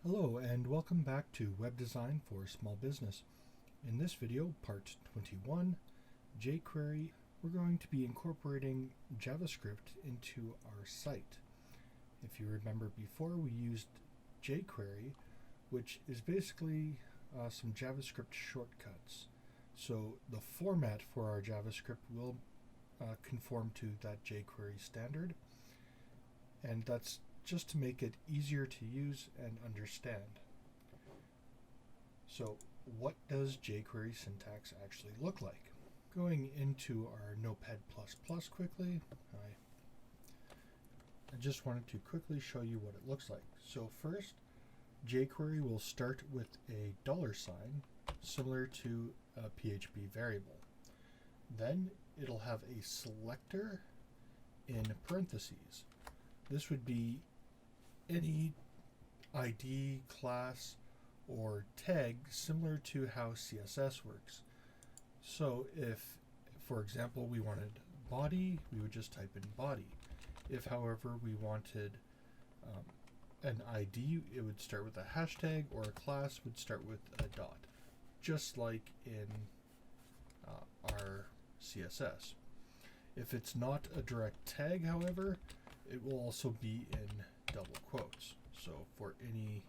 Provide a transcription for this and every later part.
Hello and welcome back to Web Design for Small Business. In this video, part 21, jQuery, we're going to be incorporating JavaScript into our site. If you remember before, we used jQuery, which is basically some JavaScript shortcuts. So the format for our JavaScript will conform to that jQuery standard, and that's just to make it easier to use and understand. So what does jQuery syntax actually look like? Going into our Notepad++ quickly, I just wanted to quickly show you what it looks like. So first, jQuery will start with a $sign, similar to a PHP variable. Then it'll have a selector in parentheses. This would be any ID, class, or tag similar to how CSS works. So if, for example, we wanted body, we would just type in body. If, however, we wanted an ID, it would start with a hashtag, or a class would start with a dot, just like in our CSS. If it's not a direct tag, however, it will also be in double quotes. So for any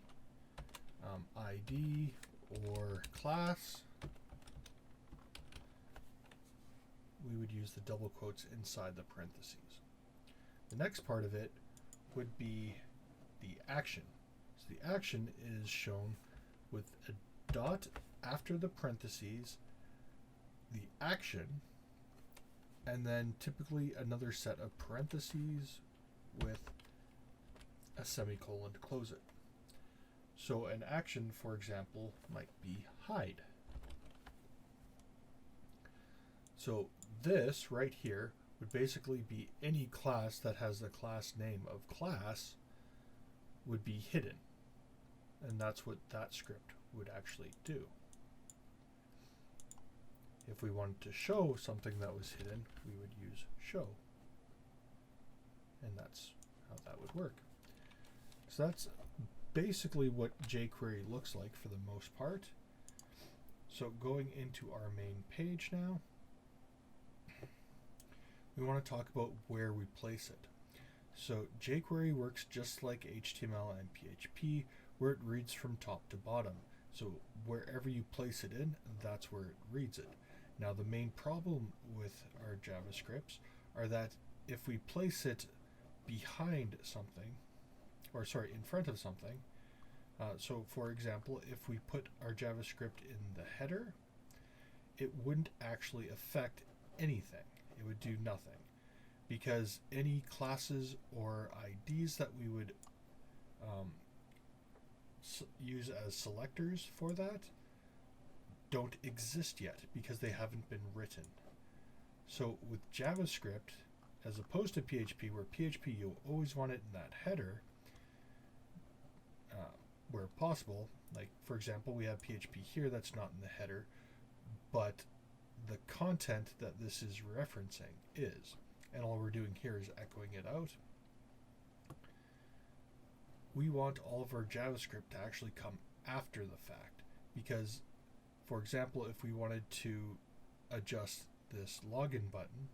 ID or class, we would use the double quotes inside the parentheses. The next part of it would be the action. So the action is shown with a dot after the parentheses, the action, and then typically another set of parentheses with a semicolon to close it. So an action, for example, might be hide. So this right here would basically be any class that has the class name of class would be hidden. And that's what that script would actually do. If we wanted to show something that was hidden, we would use show. And that's how that would work. So that's basically what jQuery looks like for the most part. So going into our main page now, we want to talk about where we place it. So jQuery works just like HTML and PHP, where it reads from top to bottom. So wherever you place it in, that's where it reads it. Now the main problem with our JavaScripts are that if we place it behind something, or sorry, in front of something, so for example, if we put our JavaScript in the header, it wouldn't actually affect anything. It would do nothing, because any classes or IDs that we would use as selectors for that don't exist yet because they haven't been written. So with JavaScript, as opposed to PHP, where PHP you always want it in that header, where possible, like for example, we have PHP here that's not in the header, but the content that this is referencing is, and all we're doing here is echoing it out. We want all of our JavaScript to actually come after the fact, because, for example, if we wanted to adjust this login button,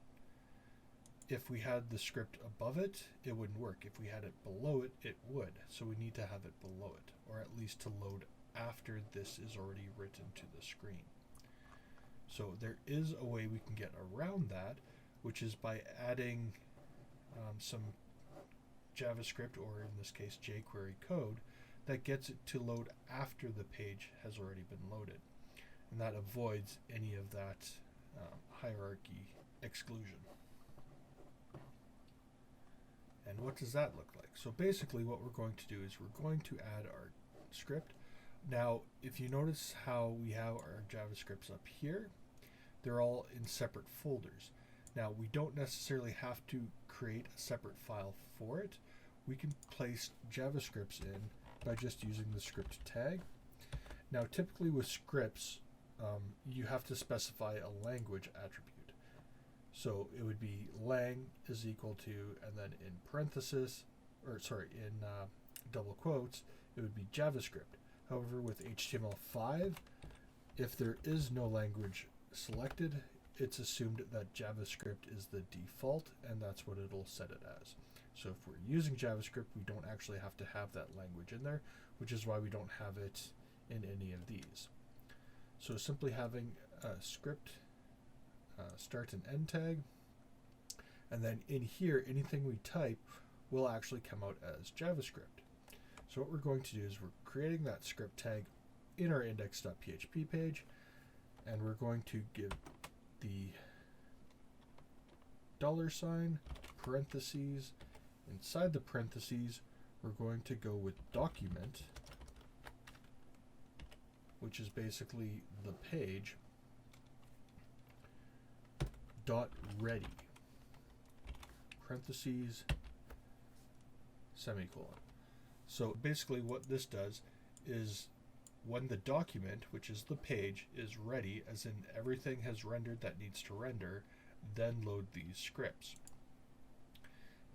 if we had the script above it, it wouldn't work. If we had it below it, it would. So we need to have it below it, or at least to load after this is already written to the screen. So there is a way we can get around that, which is by adding some JavaScript, or in this case jQuery code, that gets it to load after the page has already been loaded. And that avoids any of that hierarchy exclusion. And what does that look like? So basically what we're going to do is we're going to add our script. Now, if you notice how we have our JavaScripts up here, they're all in separate folders. Now, we don't necessarily have to create a separate file for it. We can place JavaScripts in by just using the script tag. Now, typically with scripts, you have to specify a language attribute. So it would be lang is equal to, and then in parenthesis, or sorry, in double quotes, it would be JavaScript. However, with HTML5, if there is no language selected, it's assumed that JavaScript is the default, and that's what it'll set it as. So if we're using JavaScript, we don't actually have to have that language in there, which is why we don't have it in any of these. So simply having a script start and end tag, and then in here, anything we type will actually come out as JavaScript. So what we're going to do is we're creating that script tag in our index.php page, and we're going to give the $, parentheses. Inside the parentheses, we're going to go with document, which is basically the page, dot ready, parentheses, semicolon. So basically what this does is when the document, which is the page, is ready, as in everything has rendered that needs to render, then load these scripts.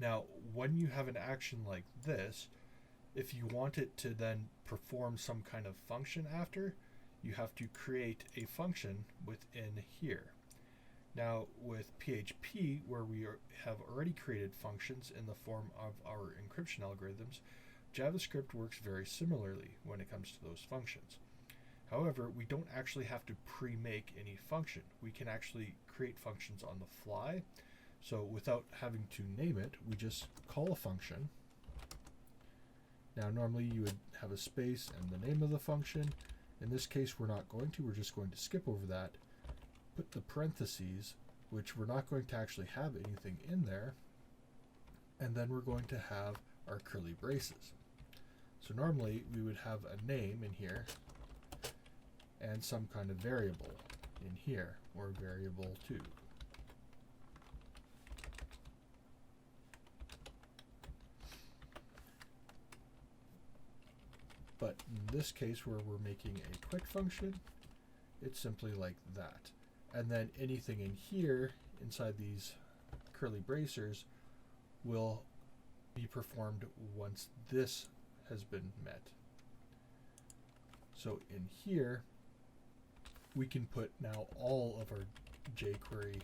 Now, when you have an action like this, if you want it to then perform some kind of function after, you have to create a function within here. Now, with PHP, where we have already created functions in the form of our encryption algorithms, JavaScript works very similarly when it comes to those functions. However, we don't actually have to pre-make any function. We can actually create functions on the fly. So without having to name it, we just call a function. Now normally you would have a space and the name of the function. In this case we're not going to, we're just going to skip over that, put the parentheses, which we're not going to actually have anything in there, and then we're going to have our curly braces. So normally we would have a name in here and some kind of variable in here, or variable 2. But in this case where we're making a quick function, it's simply like that. And then anything in here inside these curly bracers will be performed once this has been met. So in here, we can put now all of our jQuery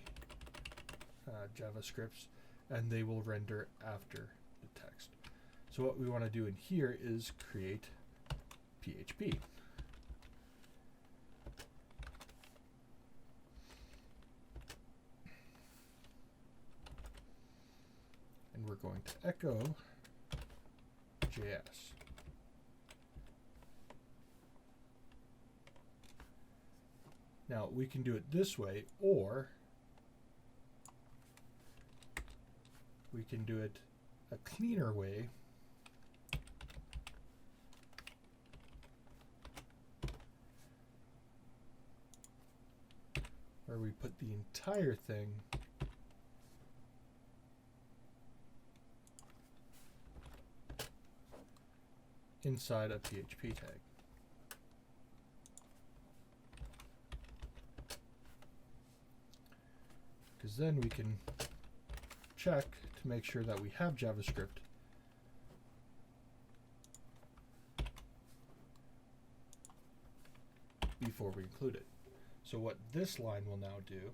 JavaScripts, and they will render after the text. So what we want to do in here is create PHP. And we're going to echo JS. Now we can do it this way, or we can do it a cleaner way, where we put the entire thing inside a PHP tag. Because then we can check to make sure that we have JavaScript before we include it. So what this line will now do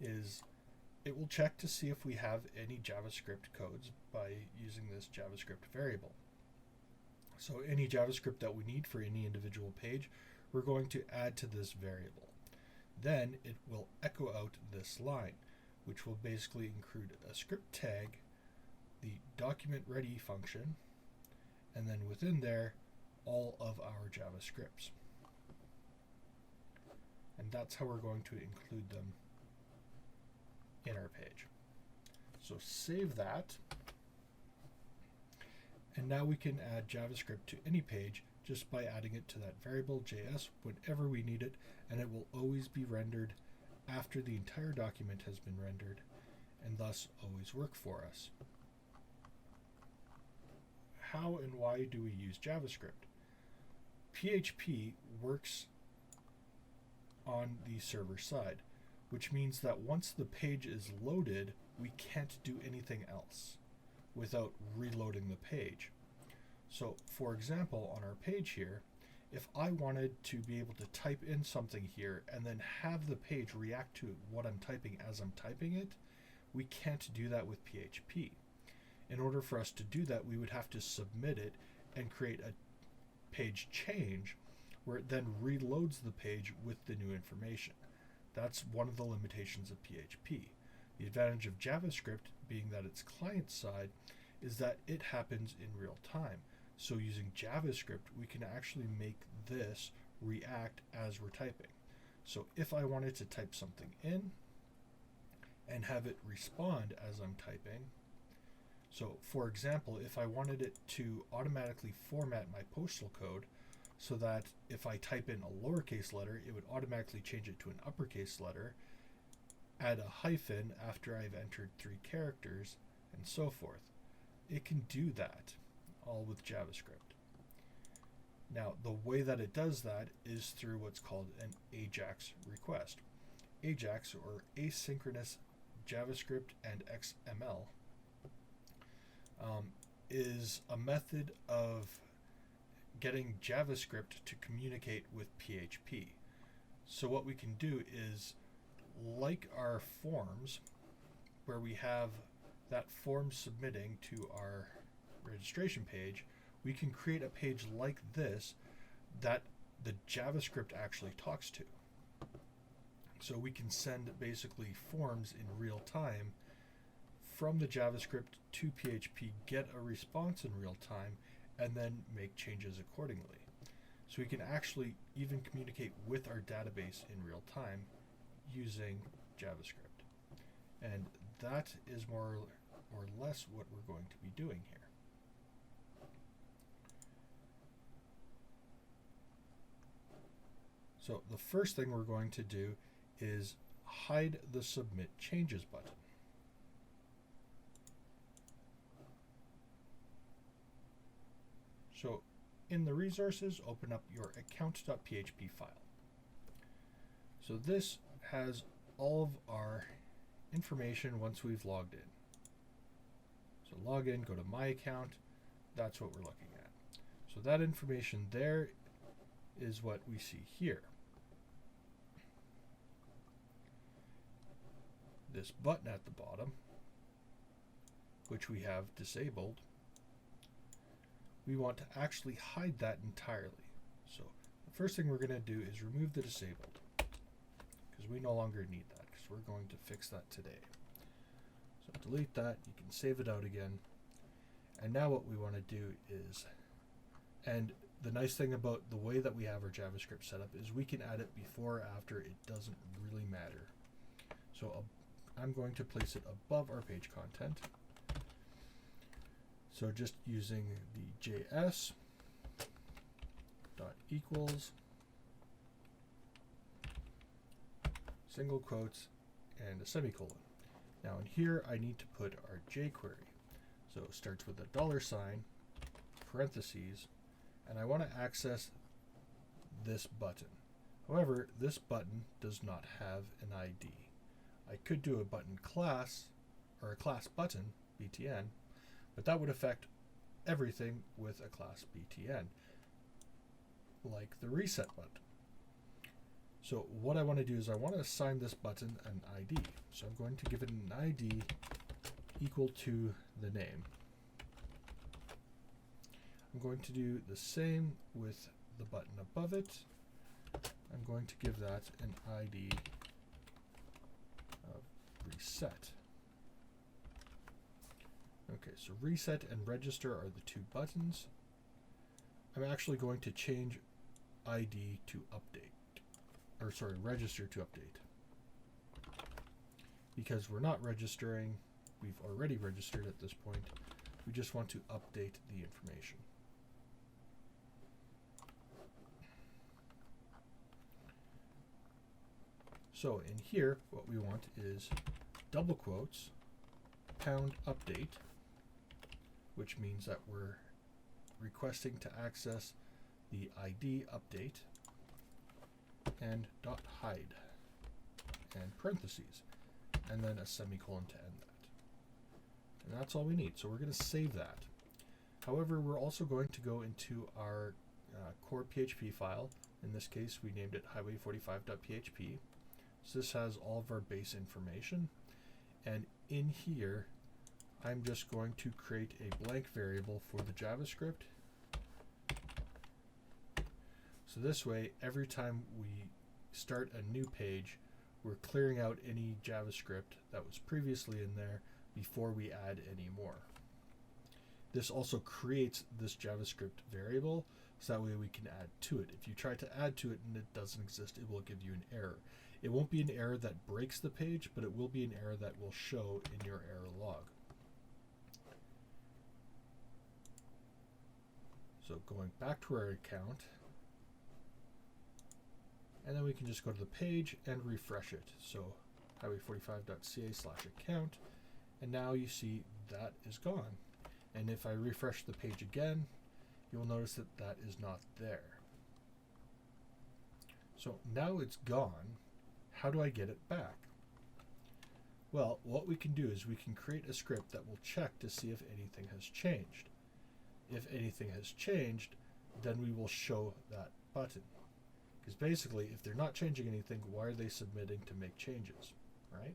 is it will check to see if we have any JavaScript codes by using this JavaScript variable. So any JavaScript that we need for any individual page, we're going to add to this variable. Then it will echo out this line, which will basically include a script tag, the document ready function, and then within there, all of our JavaScripts. And that's how we're going to include them in our page. So save that. And now we can add JavaScript to any page just by adding it to that variable JS whenever we need it, and it will always be rendered after the entire document has been rendered, and thus always work for us. How and why do we use JavaScript? PHP works on the server side, which means that once the page is loaded, we can't do anything else without reloading the page. So for example, on our page here, if I wanted to be able to type in something here and then have the page react to what I'm typing as I'm typing it, we can't do that with PHP. In order for us to do that, we would have to submit it and create a page change where it then reloads the page with the new information. That's one of the limitations of PHP. The advantage of JavaScript, being that it's client side, is that it happens in real time. So using JavaScript, we can actually make this react as we're typing. So if I wanted to type something in and have it respond as I'm typing, so for example, if I wanted it to automatically format my postal code so that if I type in a lowercase letter, it would automatically change it to an uppercase letter, add a hyphen after I've entered 3 characters, and so forth. It can do that, all with JavaScript. Now, the way that it does that is through what's called an AJAX request. AJAX, or Asynchronous JavaScript and XML, is a method of getting JavaScript to communicate with PHP. So what we can do is, like our forms, where we have that form submitting to our registration page, we can create a page like this that the JavaScript actually talks to. So we can send basically forms in real time from the JavaScript to PHP, get a response in real time, and then make changes accordingly. So we can actually even communicate with our database in real time using JavaScript. And that is more or less what we're going to be doing here. So the first thing we're going to do is hide the Submit Changes button. So in the resources, open up your account.php file. So this has all of our information once we've logged in. So log in, go to My Account, that's what we're looking at. So that information there is what we see here. This button at the bottom, which we have disabled, we want to actually hide that entirely. So the first thing we're going to do is remove the disabled, because we no longer need that, because we're going to fix that today. So delete that, you can save it out again. And now what we want to do is, and the nice thing about the way that we have our JavaScript set up is we can add it before or after, it doesn't really matter. So I'm going to place it above our page content. So just using the JS dot equals single quotes and a semicolon. Now in here I need to put our jQuery. So it starts with a $, parentheses, and I want to access this button. However, this button does not have an ID. I could do a button class, or a class button, BTN, but that would affect everything with a class BTN, like the reset button. So what I want to do is I want to assign this button an ID. So I'm going to give it an ID equal to the name. I'm going to do the same with the button above it. I'm going to give that an ID of reset. Okay, so reset and register are the 2 buttons. I'm actually going to change ID to update, or sorry, register to update. Because we're not registering, we've already registered at this point. We just want to update the information. So in here, what we want is double quotes, pound update, which means that we're requesting to access the ID update, and dot hide, and parentheses, and then a semicolon to end that. And that's all we need. So we're going to save that. However, we're also going to go into our core PHP file. In this case, we named it highway45.php. So this has all of our base information. And in here, I'm just going to create a blank variable for the JavaScript. So this way, every time we start a new page, we're clearing out any JavaScript that was previously in there before we add any more. This also creates this JavaScript variable, so that way we can add to it. If you try to add to it and it doesn't exist, it will give you an error. It won't be an error that breaks the page, but it will be an error that will show in your error log. So going back to our account, and then we can just go to the page and refresh it. So highway45.ca/account, and now you see that is gone. And if I refresh the page again, you'll notice that that is not there. So now it's gone. How do I get it back? Well, what we can do is we can create a script that will check to see if anything has changed. If anything has changed, then we will show that button. Because basically, if they're not changing anything, why are they submitting to make changes, right?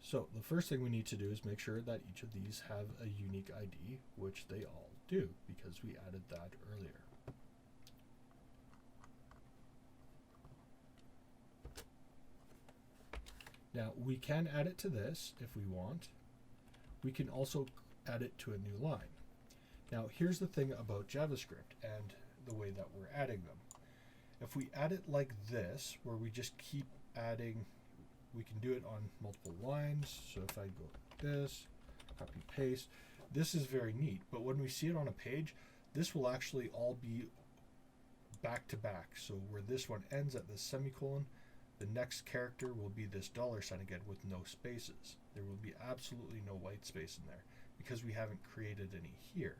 So the first thing we need to do is make sure that each of these have a unique ID, which they all do, because we added that earlier. Now, we can add it to this if we want. We can also add it to a new line. Now, here's the thing about JavaScript and the way that we're adding them. If we add it like this, where we just keep adding, we can do it on multiple lines. So if I go like this, copy, paste, this is very neat. But when we see it on a page, this will actually all be back to back. So where this one ends at the semicolon, the next character will be this $sign again with no spaces. There will be absolutely no white space in there because we haven't created any here.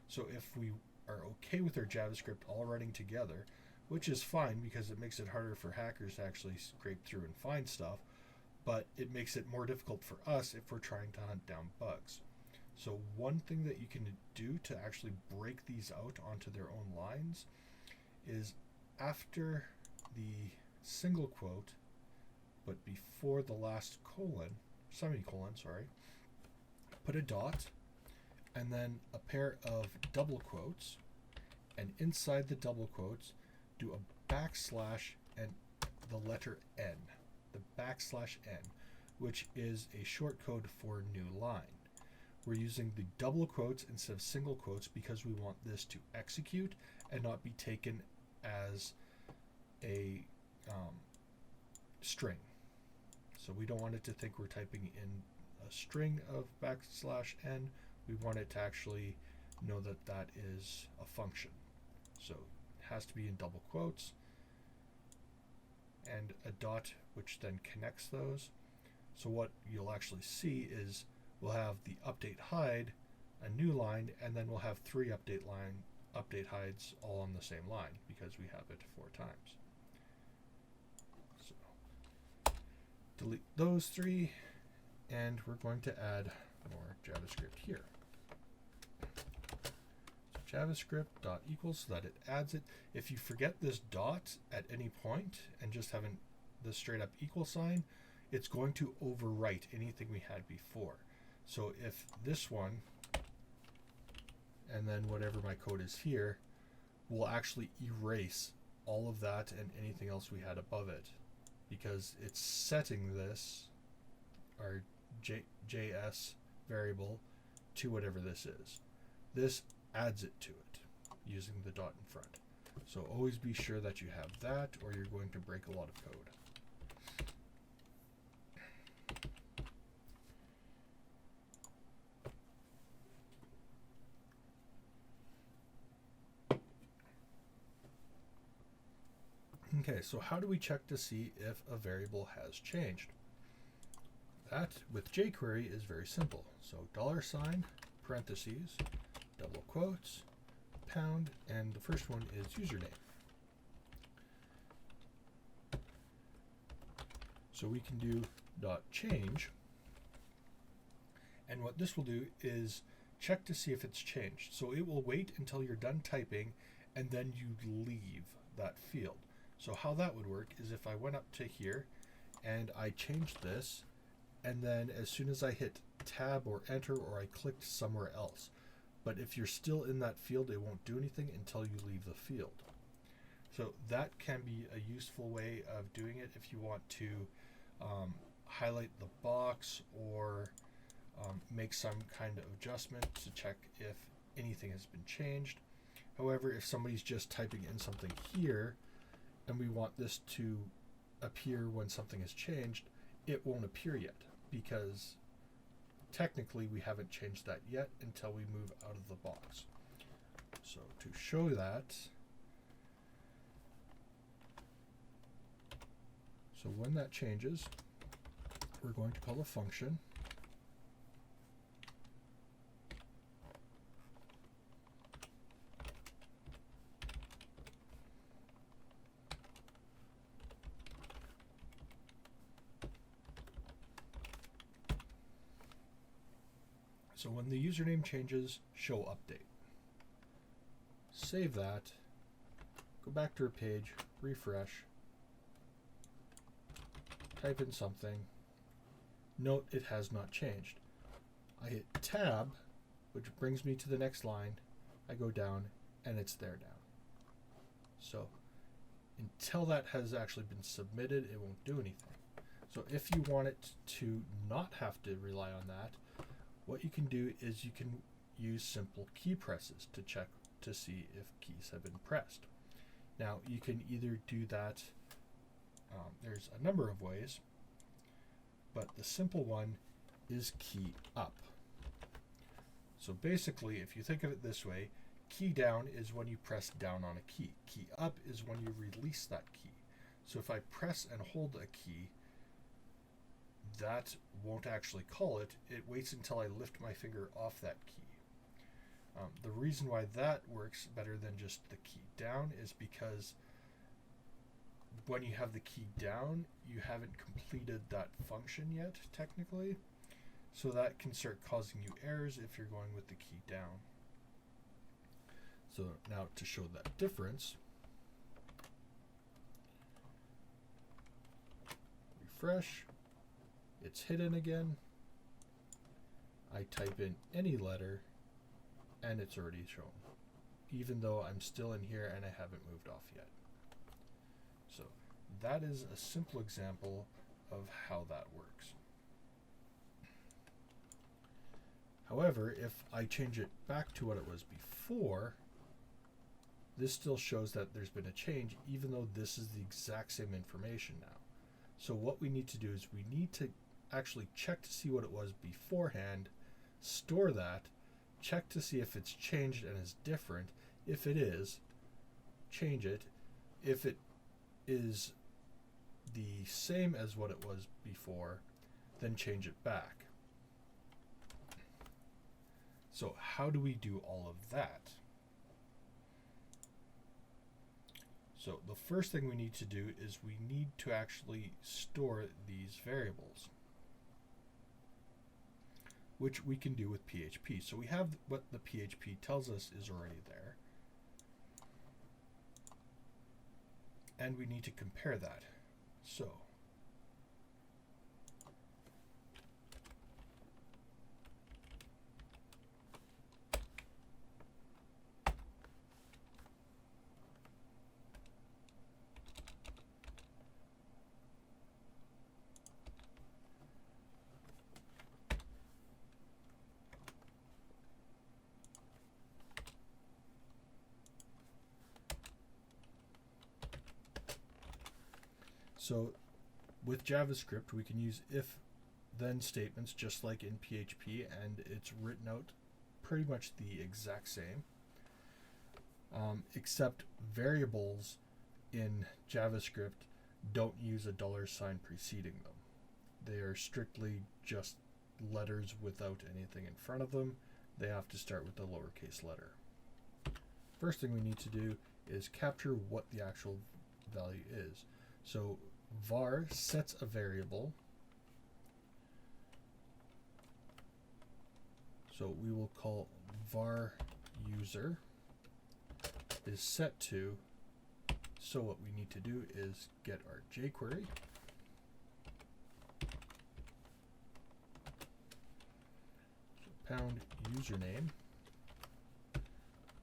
So if we are okay with our JavaScript all running together, which is fine because it makes it harder for hackers to actually scrape through and find stuff, but it makes it more difficult for us if we're trying to hunt down bugs. So one thing that you can do to actually break these out onto their own lines is after the single quote, but before the last semicolon, put a dot and then a pair of double quotes, and inside the double quotes do a backslash and the letter N, the backslash N, which is a short code for new line. We're using the double quotes instead of single quotes because we want this to execute and not be taken as a string. So we don't want it to think we're typing in a string of backslash N. We want it to actually know that that is a function. So it has to be in double quotes and a dot which then connects those. So what you'll actually see is we'll have the update hide, a new line, and then we'll have three update hides all on the same line because we have it 4 times. So delete those 3, and we're going to add more JavaScript here. So JavaScript.equals so that it adds it. If you forget this dot at any point and just have the straight up equal sign, it's going to overwrite anything we had before. So if this one and then whatever my code is here will actually erase all of that and anything else we had above it, because it's setting this, our JS variable, to whatever this is. This adds it to it using the dot in front. So always be sure that you have that or you're going to break a lot of code. Okay, so how do we check to see if a variable has changed? That with jQuery is very simple. So $, parentheses, double quotes, pound, and the first one is username. So we can do .change, and what this will do is check to see if it's changed. So it will wait until you're done typing and then you leave that field. So how that would work is if I went up to here and I changed this, and then as soon as I hit tab or enter, or I clicked somewhere else. But if you're still in that field, it won't do anything until you leave the field. So that can be a useful way of doing it if you want to highlight the box or make some kind of adjustment to check if anything has been changed. However, if somebody's just typing in something here and we want this to appear when something has changed, it won't appear yet because technically we haven't changed that yet until we move out of the box. So to show that, so when that changes, we're going to call a function. So when the username changes, show update. Save that, go back to our page, refresh, type in something. Note it has not changed. I hit tab, which brings me to the next line. I go down and it's there now. So until that has actually been submitted, it won't do anything. So if you want it to not have to rely on that, what you can do is you can use simple key presses to check to see if keys have been pressed. Now you can either do that, there's a number of ways, but the simple one is key up. So basically, if you think of it this way, key down is when you press down on a key. Key up is when you release that key. So if I press and hold a key, that won't actually call it. It waits until I lift my finger off that key. The reason why that works better than just the key down is because when you have the key down, you haven't completed that function yet, technically. So that can start causing you errors if you're going with the key down. So now to show that difference, refresh. It's hidden again. I type in any letter and it's already shown, even though I'm still in here and I haven't moved off yet. So that is a simple example of how that works. However, if I change it back to what it was before, this still shows that there's been a change, even though this is the exact same information now. So what we need to do is we need to actually check to see what it was beforehand, store that, check to see if it's changed and is different. If it is, change it. If it is the same as what it was before, then change it back. So how do we do all of that? So the first thing we need to do is we need to actually store these variables, which we can do with PHP. So we have what the PHP tells us is already there, and we need to compare that. So with JavaScript, we can use if-then statements just like in PHP, and it's written out pretty much the exact same, except variables in JavaScript don't use a $ preceding them. They are strictly just letters without anything in front of them. They have to start with the lowercase letter. First thing we need to do is capture what the actual value is. So var sets a variable. So we will call var user is set to. So what we need to do is get our jQuery. So pound username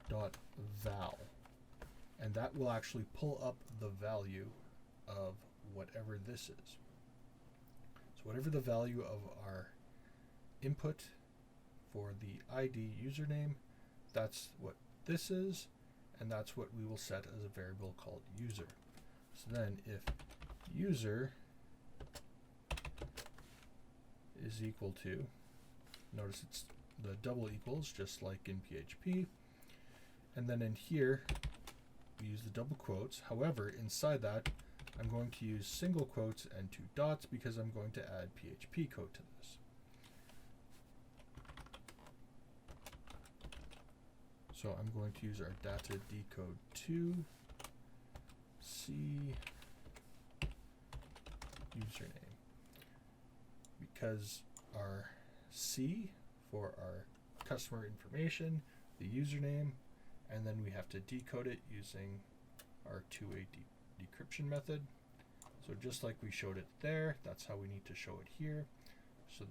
dot val, and that will actually pull up the value of whatever this is. So whatever the value of our input for the ID username, that's what this is, and that's what we will set as a variable called user. So then if user is equal to, notice it's the double equals just like in PHP, and then in here we use the double quotes. However, inside that I'm going to use single quotes and 2 dots because I'm going to add PHP code to this. So I'm going to use our data decode 2 C username, because our C for our customer information, the username, and then we have to decode it using our two-way decryption method. So just like we showed it there, that's how we need to show it here. So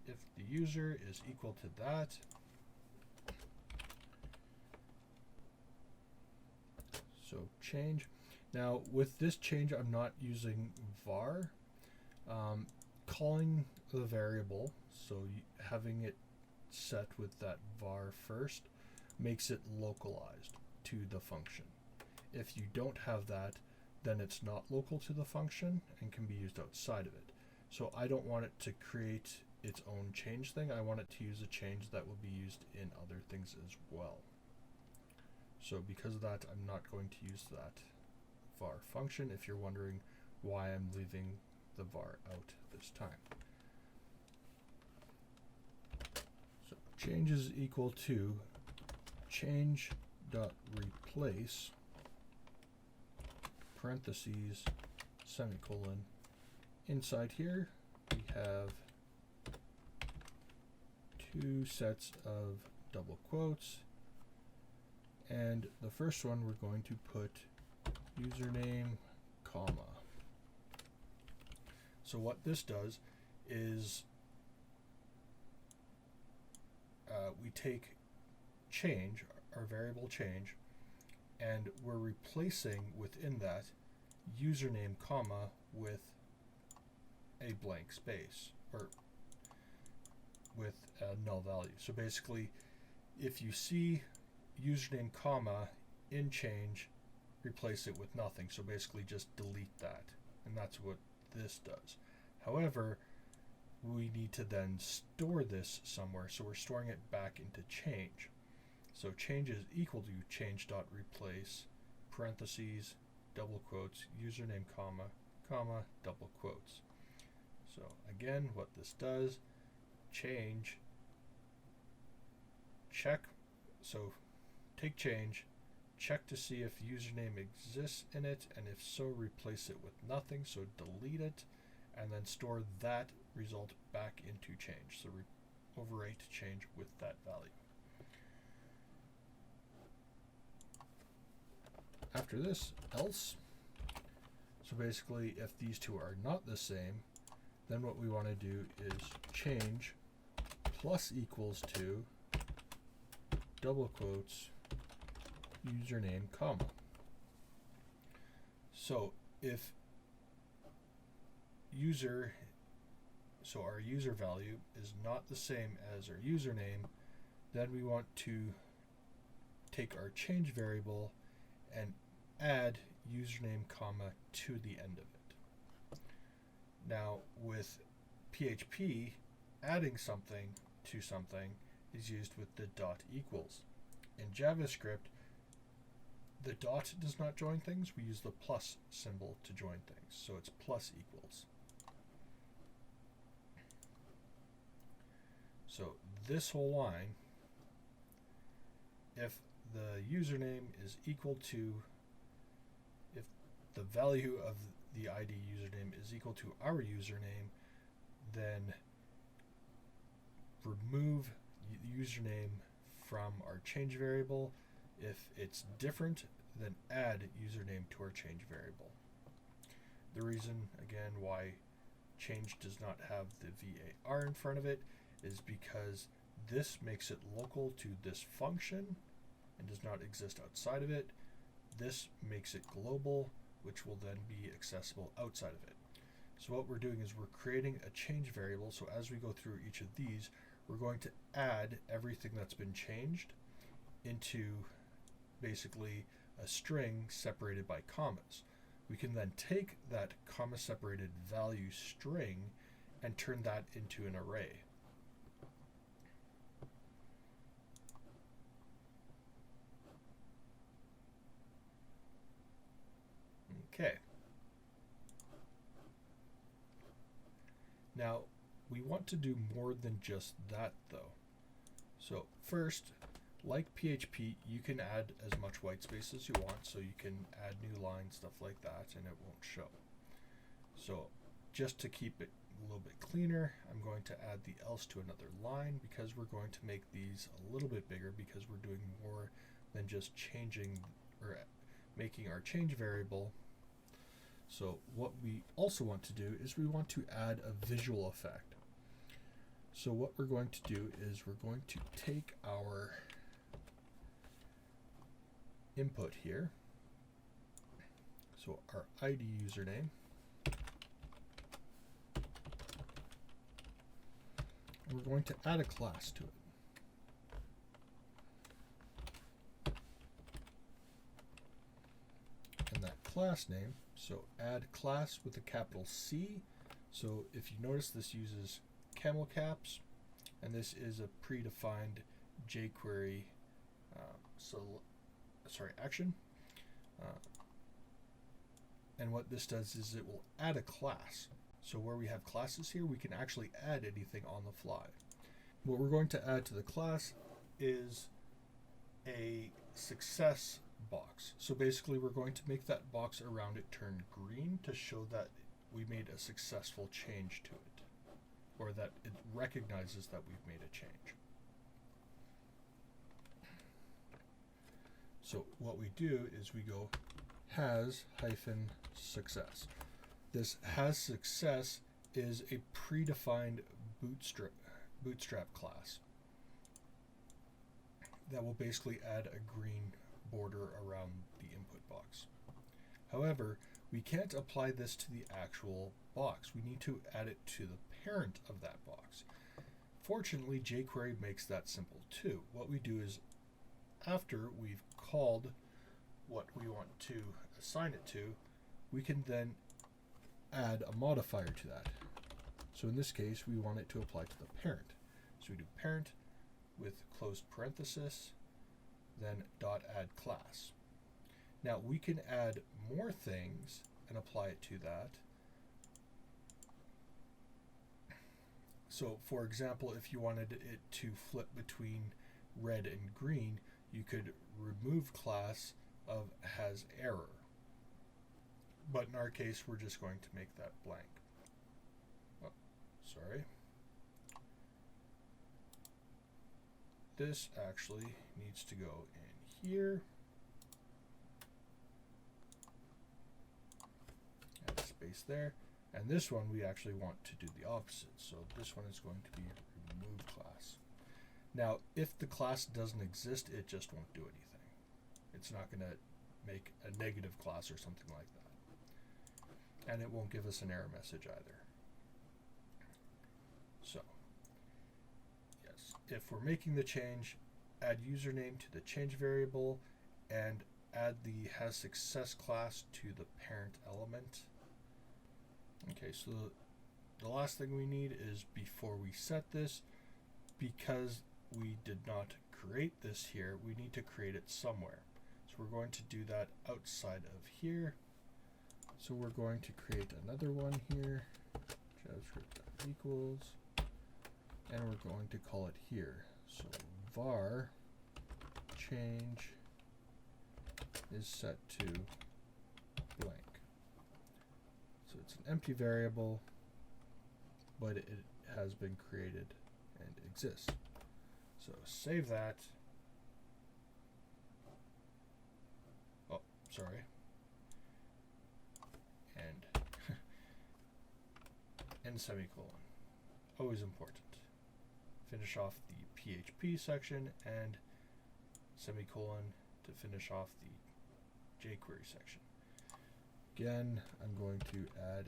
if the user is equal to that, so change. Now with this change, I'm not using var. Calling the variable, so having it set with that var first, makes it localized to the function. If you don't have that, then it's not local to the function and can be used outside of it. So I don't want it to create its own change thing. I want it to use a change that will be used in other things as well. So because of that, I'm not going to use that var function, if you're wondering why I'm leaving the var out this time. So change is equal to change.replace parentheses semicolon. Inside here we have 2 sets of double quotes, and the first one we're going to put username comma. So what this does is we take change, our variable change, and we're replacing within that username comma with a blank space, or with a null value. So basically, if you see username comma in change, replace it with nothing. So basically just delete that, and that's what this does. However, we need to then store this somewhere, so we're storing it back into change. So change is equal to change.replace parentheses double quotes username comma comma double quotes. So again, what this does, change, check, so take change, check to see if username exists in it, and if so, replace it with nothing, so delete it, and then store that result back into change. So overwrite change with that value. After this, else. So basically, if these two are not the same, then what we want to do is change plus equals to double quotes username comma. So if user, so our user value is not the same as our username, then we want to take our change variable and add username comma to the end of it. Now with PHP, adding something to something is used with the dot equals. In JavaScript, the dot does not join things. We use the plus symbol to join things. So it's plus equals. So this whole line, if the username is equal to, if the value of the ID username is equal to our username, then remove username from our change variable. If it's different, then add username to our change variable. The reason, again, why change does not have the var in front of it is because this makes it local to this function and does not exist outside of it. This makes it global, which will then be accessible outside of it. So what we're doing is we're creating a change variable. So as we go through each of these, we're going to add everything that's been changed into basically a string separated by commas. We can then take that comma separated value string and turn that into an array. Okay. Now, we want to do more than just that though. So first, like PHP, you can add as much white space as you want, so you can add new lines, stuff like that, and it won't show. So just to keep it a little bit cleaner, I'm going to add the else to another line because we're going to make these a little bit bigger because we're doing more than just changing or making our change variable. So what we also want to do is we want to add a visual effect. So what we're going to do is we're going to take our input here, so our ID username, and we're going to add a class to it. And that class name, so add class with a capital C. So if you notice, this uses camel caps, and this is a predefined jQuery action. And what this does is it will add a class. So where we have classes here, we can actually add anything on the fly. What we're going to add to the class is a success box. So basically we're going to make that box around it turn green to show that we made a successful change to it, or that it recognizes that we've made a change. So what we do is we go has-success. This has success is a predefined bootstrap class that will basically add a green border around the input box. However, we can't apply this to the actual box. We need to add it to the parent of that box. Fortunately, jQuery makes that simple too. What we do is, after we've called what we want to assign it to, we can then add a modifier to that. So in this case, we want it to apply to the parent. So we do parent with closed parenthesis, then .add class. Now we can add more things and apply it to that. So for example, if you wanted it to flip between red and green, you could remove class of has error. But in our case, we're just going to make that blank. Oh, sorry. This actually needs to go in here. Add space there. And this one we actually want to do the opposite. So this one is going to be remove class. Now, if the class doesn't exist, it just won't do anything. It's not going to make a negative class or something like that. And it won't give us an error message either. So, yes, if we're making the change, add username to the change variable and add the hasSuccess class to the parent element. Okay, so the last thing we need is, before we set this, because we did not create this here, we need to create it somewhere. So we're going to do that outside of here. So we're going to create another one here, javascript equals, and we're going to call it here. So var change is set to blank. it's an empty variable, but it has been created and exists. So save that. Oh, sorry. And and semicolon. Always important. Finish off the PHP section and semicolon to finish off the jQuery section. Again, I'm going to add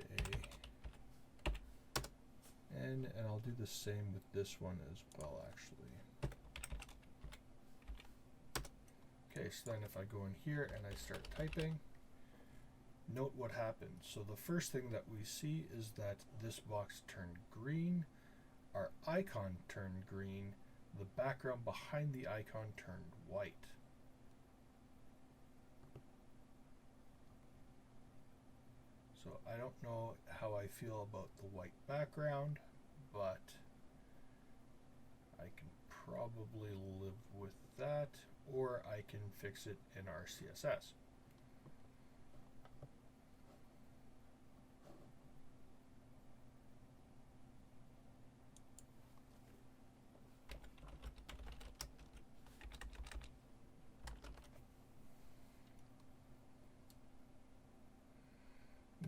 and I'll do the same with this one as well, actually. Okay, so then if I go in here and I start typing, note what happened. So the first thing that we see is that this box turned green, our icon turned green, the background behind the icon turned white. So I don't know how I feel about the white background, but I can probably live with that, or I can fix it in our CSS.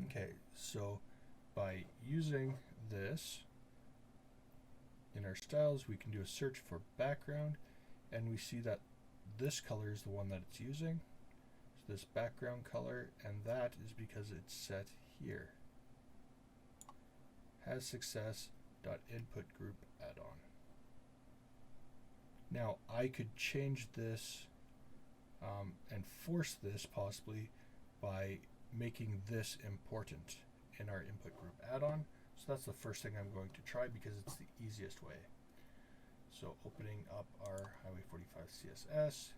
Okay, so by using this in our styles, we can do a search for background, and we see that this color is the one that it's using. So this background color, and that is because it's set here. Has success.input group add-on. Now I could change this and force this possibly by making this important in our input group add-on. So that's the first thing I'm going to try because it's the easiest way. So opening up our Highway 45 CSS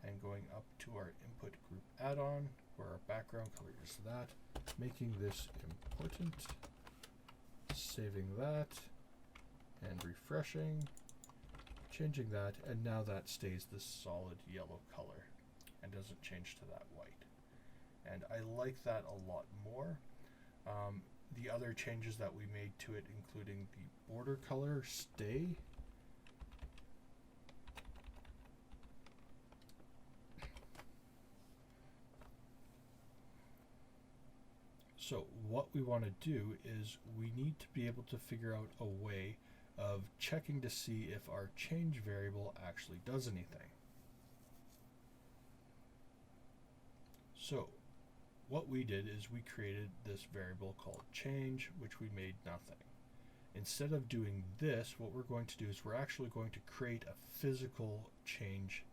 and going up to our input group add-on where our background color is that, making this important, saving that and refreshing, changing that, and now that stays this solid yellow color and doesn't change to that white. And I like that a lot more. The other changes that we made to it, including the border color, stay. So what we want to do is we need to be able to figure out a way of checking to see if our change variable actually does anything. So what we did is we created this variable called change, which we made nothing. Instead of doing this, what we're going to do is we're actually going to create a physical change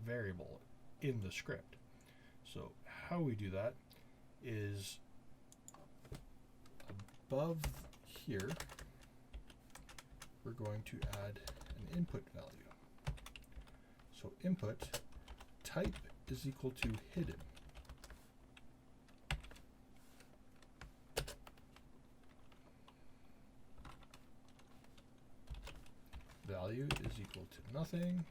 variable in the script. So how we do that is above here, we're going to add an input value. So input type is equal to hidden. Value is equal to nothing.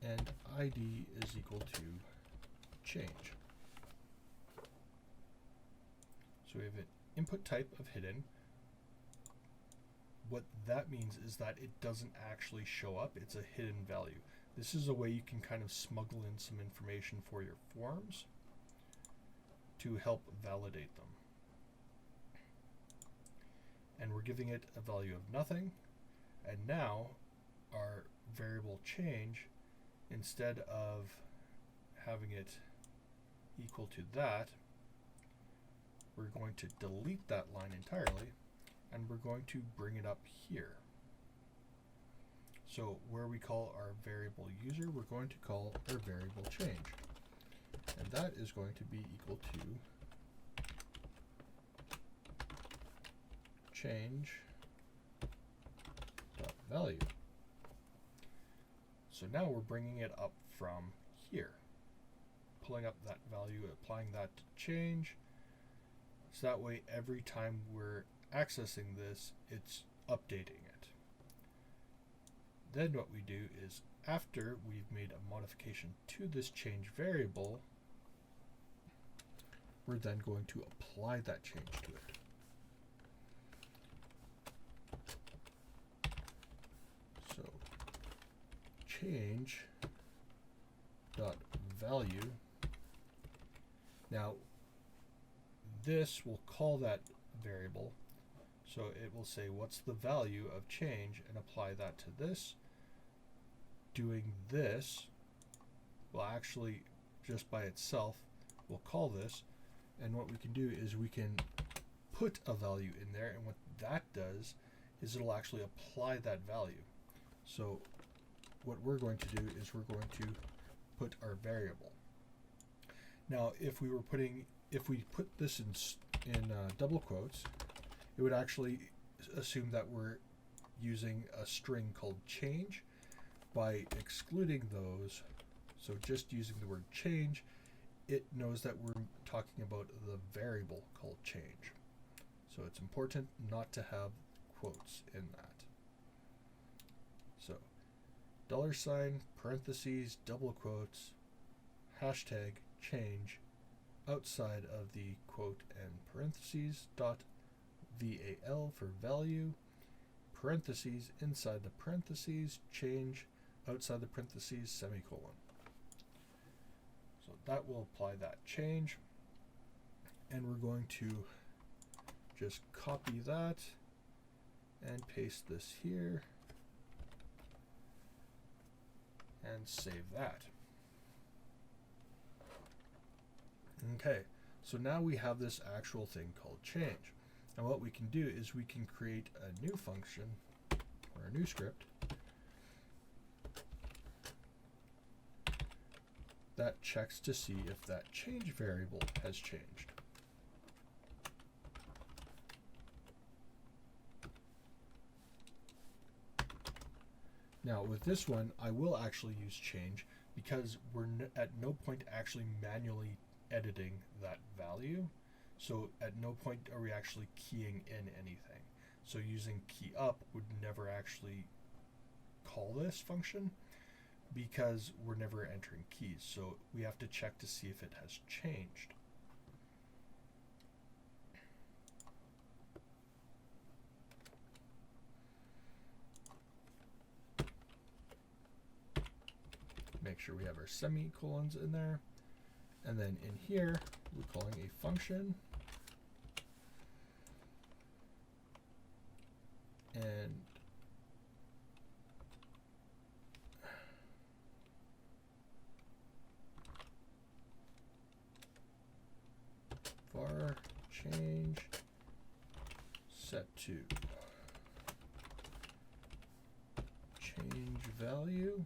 And ID is equal to change. So we have an input type of hidden. What that means is that it doesn't actually show up. It's a hidden value. This is a way you can kind of smuggle in some information for your forms to help validate them. And we're giving it a value of nothing. And now our variable change, instead of having it equal to that, we're going to delete that line entirely, and we're going to bring it up here. So where we call our variable user, we're going to call our variable change. And that is going to be equal to change.value. So now we're bringing it up from here, pulling up that value, applying that to change. So that way every time we're accessing this, it's updating it. Then what we do is, after we've made a modification to this change variable, we're then going to apply that change to it. So change dot value. Now this will call that variable, so it will say what's the value of change and apply that to this. Doing this will actually just by itself will call this, and what we can do is we can put a value in there, and what that does is it'll actually apply that value. So what we're going to do is we're going to put our variable. Now if we put this in double quotes, it would actually assume that we're using a string called change. By excluding those, so just using the word change, it knows that we're talking about the variable called change. So it's important not to have quotes in that. So $, parentheses, double quotes, hashtag change outside of the quote and parentheses, dot val for value, parentheses, inside the parentheses, change outside the parentheses, semicolon. So that will apply that change, and we're going to just copy that and paste this here and save that. Okay, so now we have this actual thing called change. And what we can do is we can create a new function or a new script that checks to see if that change variable has changed. Now with this one, I will actually use change because we're at no point actually manually editing that value. So at no point are we actually keying in anything. So using key up would never actually call this function because we're never entering keys. So we have to check to see if it has changed. Make sure we have our semicolons in there. And then in here, we're calling a function. And var change set to change value.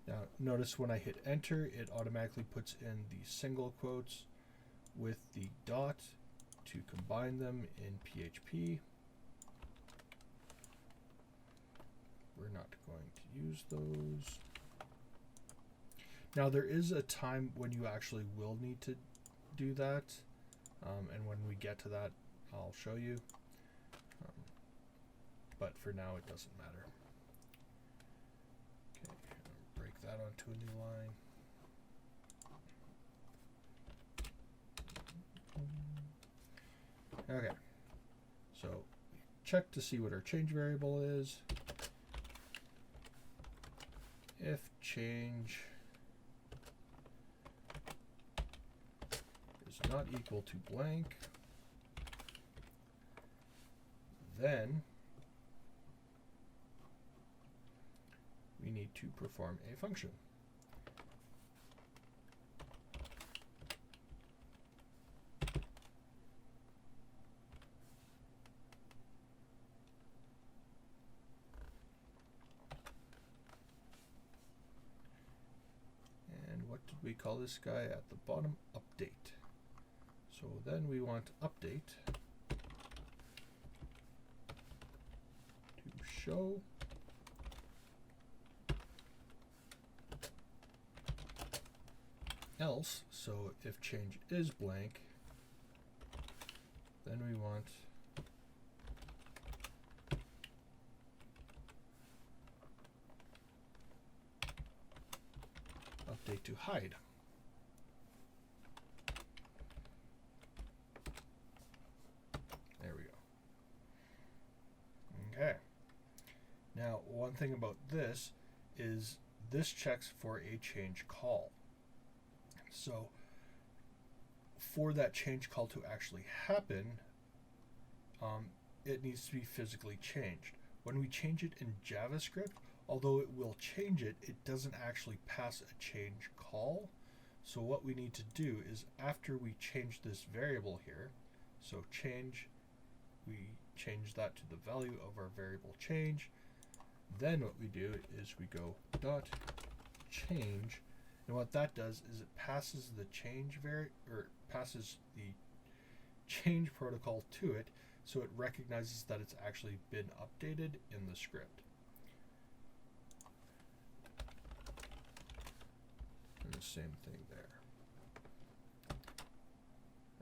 Now notice when I hit enter, it automatically puts in the single quotes with the dot to combine them in PHP. We're not going to use those. Now there is a time when you actually will need to do that, and when we get to that, I'll show you. But for now, it doesn't matter. Okay, break that onto a new line. Okay, so check to see what our change variable is. If change is not equal to blank, then we need to perform a function. We call this guy at the bottom update. So then we want update to show else. So if change is blank, then we want update to hide. thing about this is this checks for a change call. So for that change call to actually happen, it needs to be physically changed. When we change it in JavaScript, although it will change it, it doesn't actually pass a change call. So what we need to do is after we change this variable here, so change, we change that to the value of our variable change. Then what we do is we go dot change, and what that does is it passes the change passes the change protocol to it, so it recognizes that it's actually been updated in the script. And the same thing there.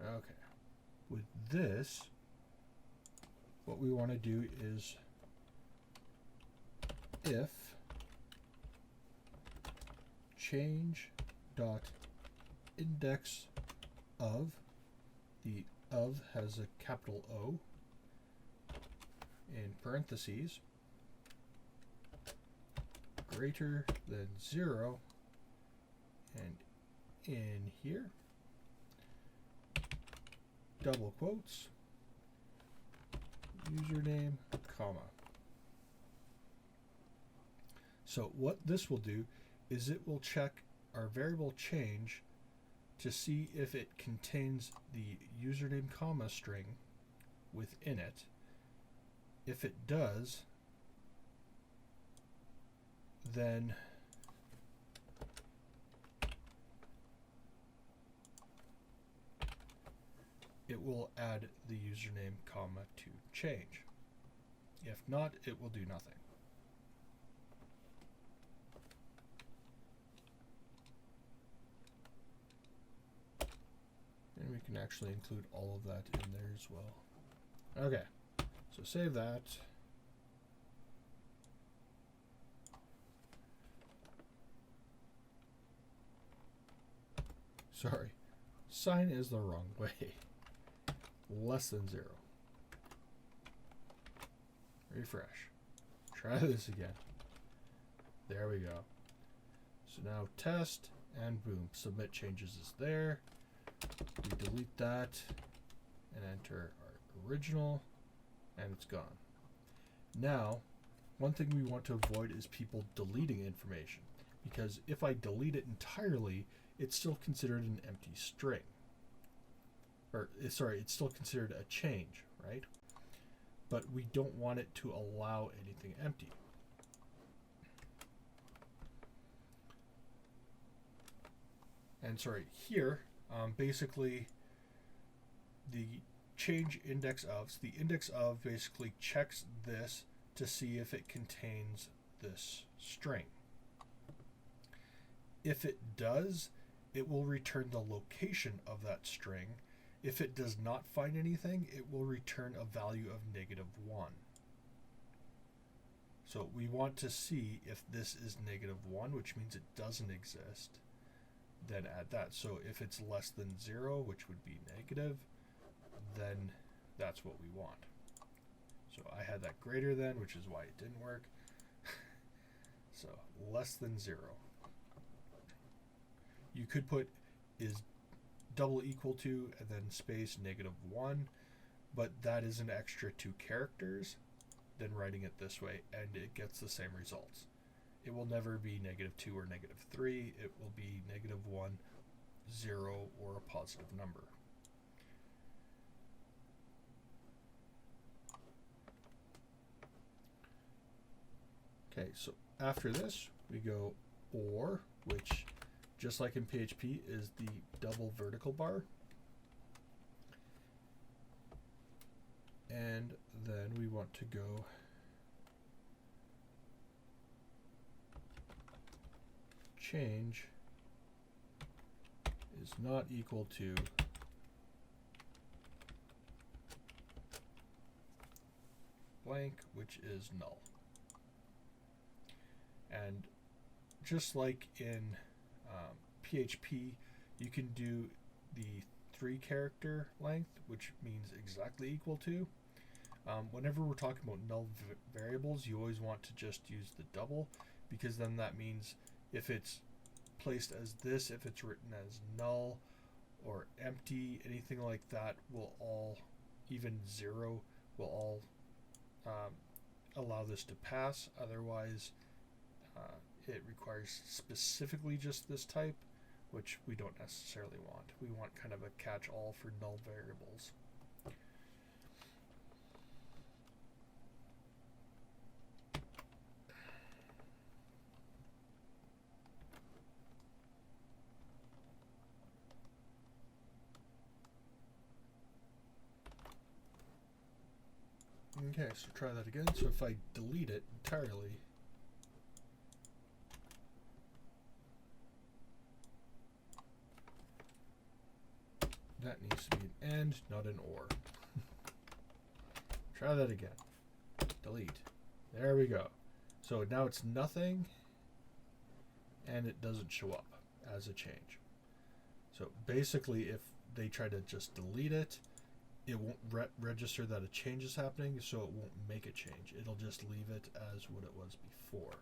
Okay. With this, what we want to do is if change dot index of, the of has a capital O in parentheses, greater than 0, and in here double quotes username, comma. So what this will do is it will check our variable change to see if it contains the username comma string within it. If it does, then it will add the username comma to change. If not, it will do nothing. And we can actually include all of that in there as well. Okay, so save that. Sorry, sign is the wrong way. Less than 0. Refresh. Try this again. There we go. So now test, and boom, submit changes is there. We delete that and enter our original, and it's gone. Now, one thing we want to avoid is people deleting information, because if I delete it entirely, it's still considered an empty string. Or, sorry, it's still considered a change, right? But we don't want it to allow anything empty. And sorry, here, basically, the change index of, so the index of basically checks this to see if it contains this string. If it does, it will return the location of that string. If it does not find anything, it will return a value of -1. So we want to see if this is -1, which means it doesn't exist, then add that. So if it's less than 0, which would be negative, then that's what we want. So I had that greater than, which is why it didn't work. So less than 0. You could put is double equal to and then space -1, but that is an extra 2 characters than writing it this way, and it gets the same results. It will never be -2 or -3. It will be -1, 0, or a positive number. Okay, so after this we go OR, which just like in PHP is the double vertical bar. And then we want to go change is not equal to blank, which is null. And just like in PHP, you can do the 3 character length, which means exactly equal to. Whenever we're talking about null variables, you always want to just use the double, because then that means if it's placed as this, if it's written as null or empty, anything like that will all, even 0, will all allow this to pass. Otherwise, it requires specifically just this type, which we don't necessarily want. We want kind of a catch-all for null variables. Okay, so try that again. So if I delete it entirely, that needs to be an and, not an or. Try that again. Delete. There we go. So now it's nothing, and it doesn't show up as a change. So basically, if they try to just delete it, it won't register that a change is happening, so it won't make a change. It'll just leave it as what it was before.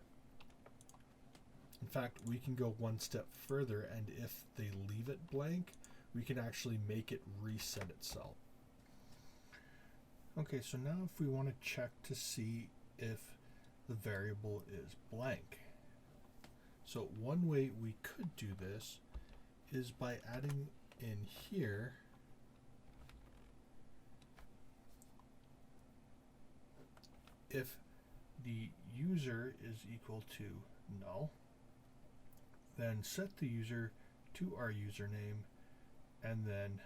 In fact, we can go one step further, and if they leave it blank, we can actually make it reset itself. Okay, so now if we want to check to see if the variable is blank. So one way we could do this is by adding in here if the user is equal to null, then set the user to our username, and then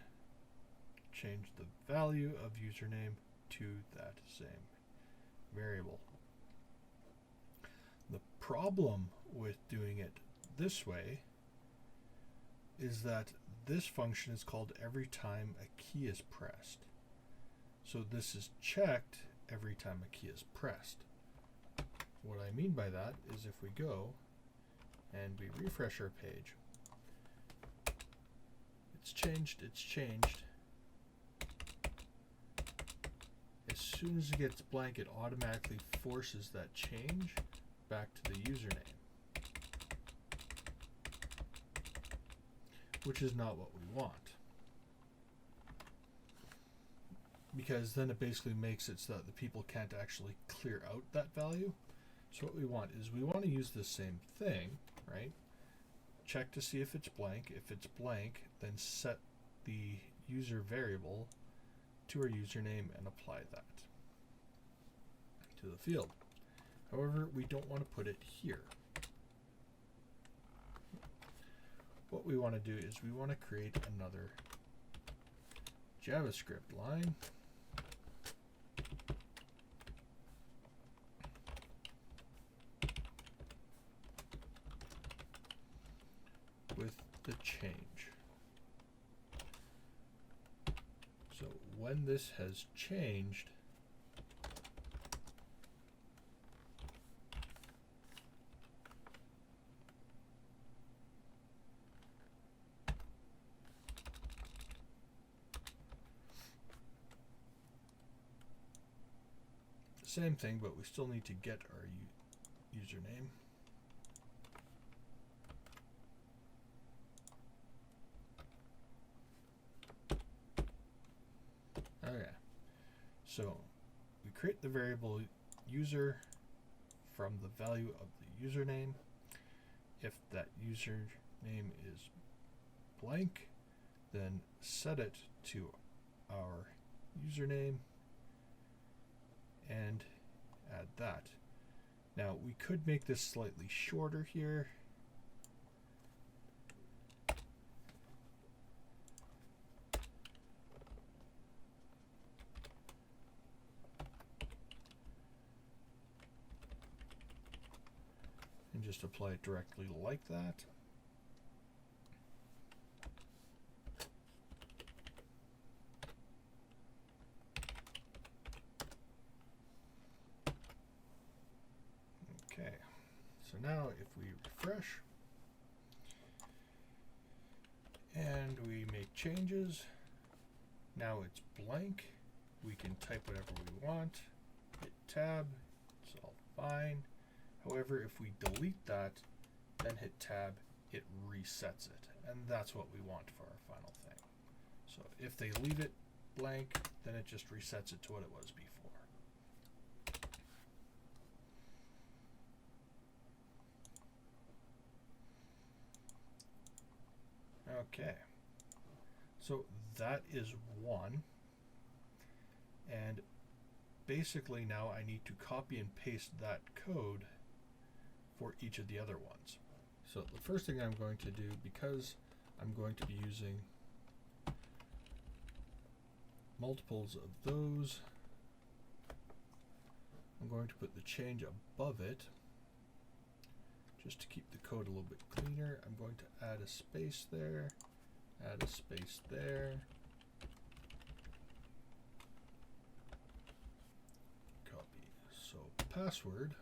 change the value of username to that same variable. The problem with doing it this way is that this function is called every time a key is pressed. So this is checked every time a key is pressed. What I mean by that is if we go and we refresh our page, it's changed. As soon as it gets blank, it automatically forces that change back to the username, which is not what we want, because then it basically makes it so that the people can't actually clear out that value. So what we want is we want to use the same thing, right? Check to see if it's blank. If it's blank, then set the user variable to our username and apply that to the field. However, we don't want to put it here. What we want to do is we want to create another JavaScript line with the change. So when this has changed, same thing, but we still need to get our username. Okay, so we create the variable user from the value of the username. If that username is blank, then set it to our username and add that. Now we could make this slightly shorter here. And just apply it directly like that. Okay, so now if we refresh and we make changes, now it's blank, we can type whatever we want, hit tab, it's all fine. However, if we delete that, then hit tab, it resets it. And that's what we want for our final thing. So if they leave it blank, then it just resets it to what it was before. Okay, so that is one, and basically now I need to copy and paste that code for each of the other ones. So the first thing I'm going to do, because I'm going to be using multiples of those, I'm going to put the change above it just to keep the code a little bit cleaner. I'm going to add a space there, add a space there, copy. So password,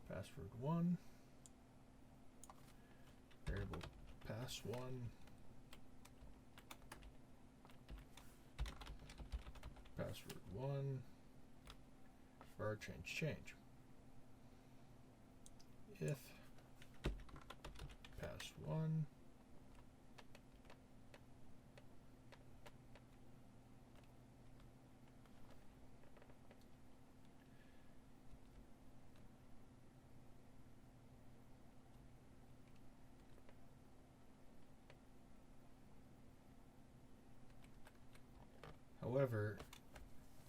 password 1, variable pass1, password 1, var change. If pass1 However,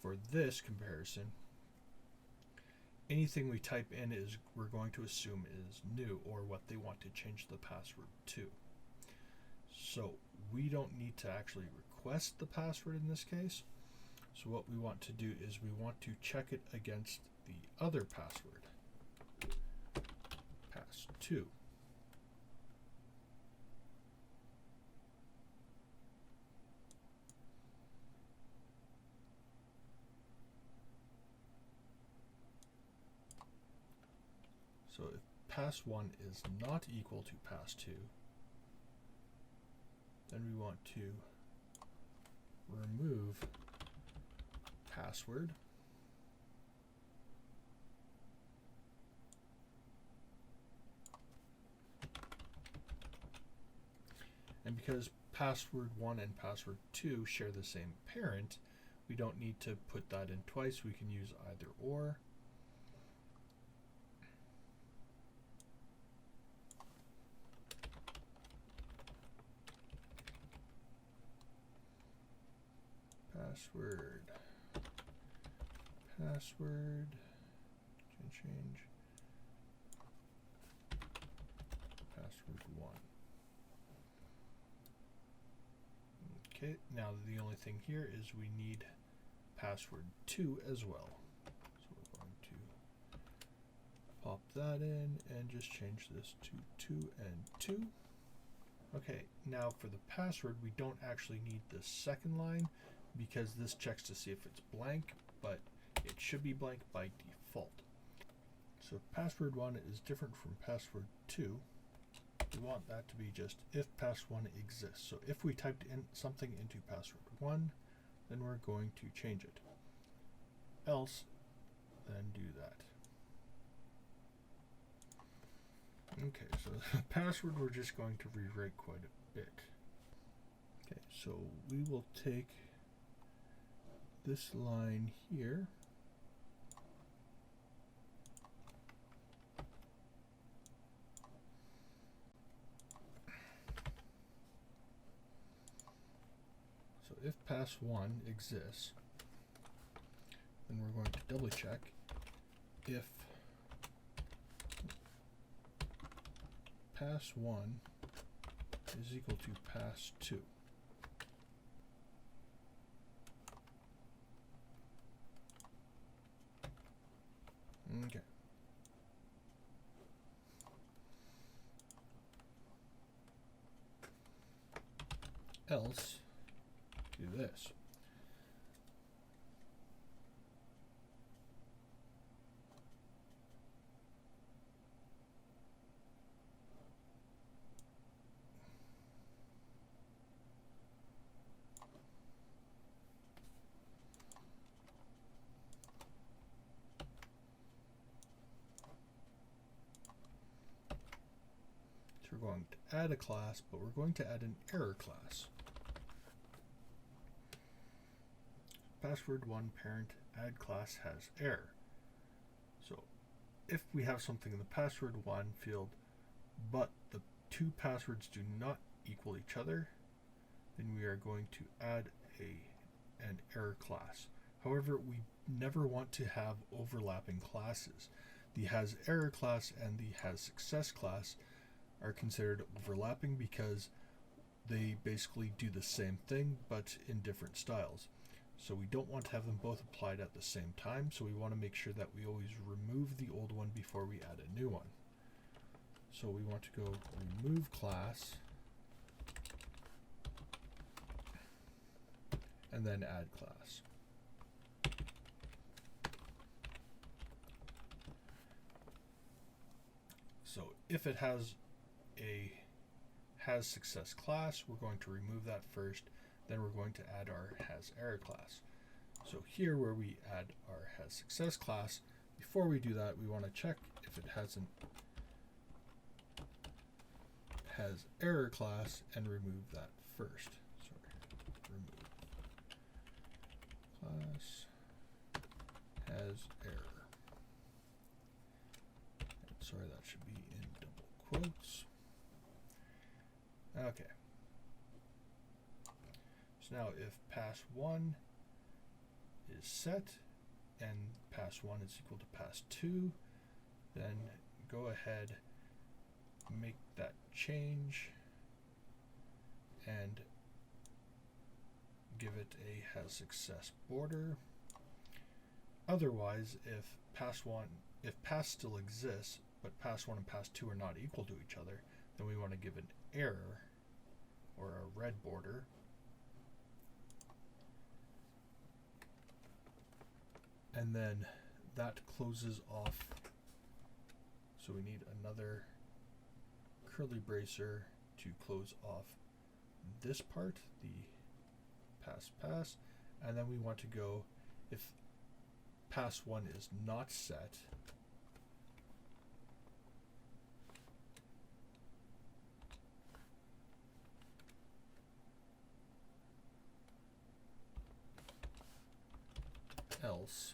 for this comparison, anything we type in is we're going to assume is new, or what they want to change the password to. So we don't need to actually request the password in this case. So what we want to do is we want to check it against the other password, pass2. So if pass1 is not equal to pass2, then we want to remove password, and because password 1 and password 2 share the same parent, we don't need to put that in twice. We can use either or. Password, change, password 1. Okay, now the only thing here is we need password 2 as well. So we're going to pop that in and just change this to 2 and 2. Okay, now for the password, we don't actually need the second line because this checks to see if it's blank, but it should be blank by default. So password 1 is different from password 2. We want that to be just if pass1 exists. So if we typed in something into password 1, then we're going to change it. Else, then do that. Okay, so the password we're just going to rewrite quite a bit. Okay, so we will take this line here, so if pass1 exists, then we're going to double check if pass1 is equal to pass2. Okay. Else, do this. going to add a class, but we're going to add an error class. Password1 parent add class has error. So if we have something in the password1 field, but the two passwords do not equal each other, then we are going to add an error class. However, we never want to have overlapping classes. The has error class and the has success class are considered overlapping because they basically do the same thing but in different styles. So we don't want to have them both applied at the same time, so we want to make sure that we always remove the old one before we add a new one. So we want to go remove class and then add class. So if it has a has success class, we're going to remove that first, then we're going to add our has error class. So here where we add our has success class, before we do that, we want to check if it has an has error class and remove that first. Sorry, remove class has error. Sorry, that should be in double quotes. Okay. So now if pass1 is set and pass1 is equal to pass2, then go ahead, make that change and give it a has success border. Otherwise, if pass still exists, but pass1 and pass2 are not equal to each other, then we want to give an error or a red border. And then that closes off. So we need another curly bracer to close off this part, the pass, and then we want to go, if pass1 is not set, else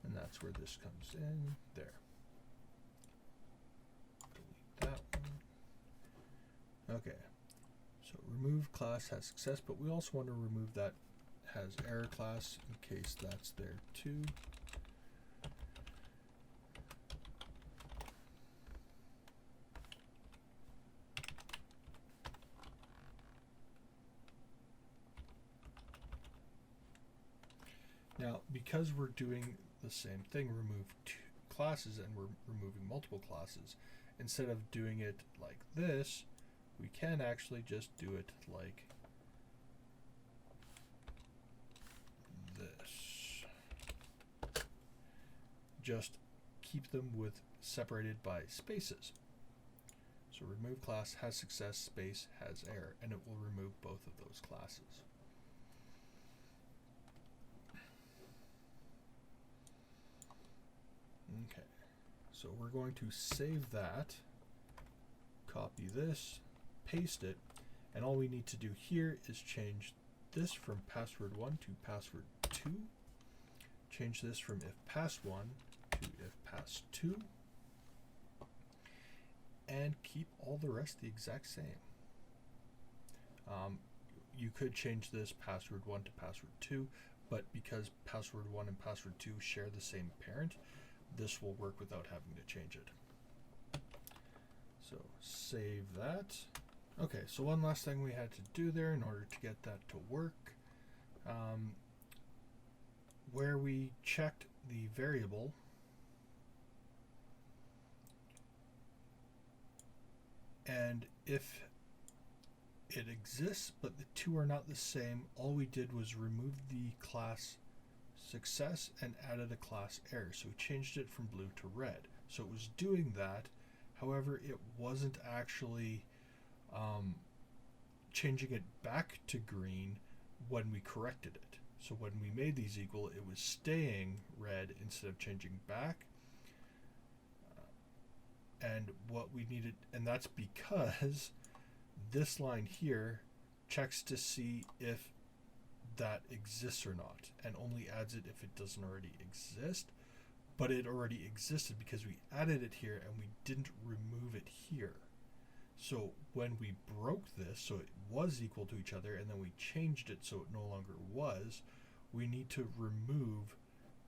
and that's where this comes in there. Delete that one. Okay, so remove class has success, but we also want to remove that has error class in case that's there too. Now, because we're doing the same thing, remove two classes, and we're removing multiple classes, instead of doing it like this, we can actually just do it like this. Just keep them with separated by spaces. So remove class has success space has error, and it will remove both of those classes. Okay, so we're going to save that, copy this, paste it, and all we need to do here is change this from password1 to password2, change this from if pass1 to if pass2, and keep all the rest the exact same. You could change this password1 to password2, but because password1 and password2 share the same parent, this will work without having to change it. So save that. Okay, so one last thing we had to do there in order to get that to work, where we checked the variable, and if it exists but the two are not the same, all we did was remove the class success and added a class error. So we changed it from blue to red. So it was doing that. However, it wasn't actually changing it back to green when we corrected it. So when we made these equal, it was staying red instead of changing back. And what we needed, and that's because this line here checks to see if that exists or not, and only adds it if it doesn't already exist. But it already existed because we added it here and we didn't remove it here. So when we broke this, so it was equal to each other, and then we changed it so it no longer was, we need to remove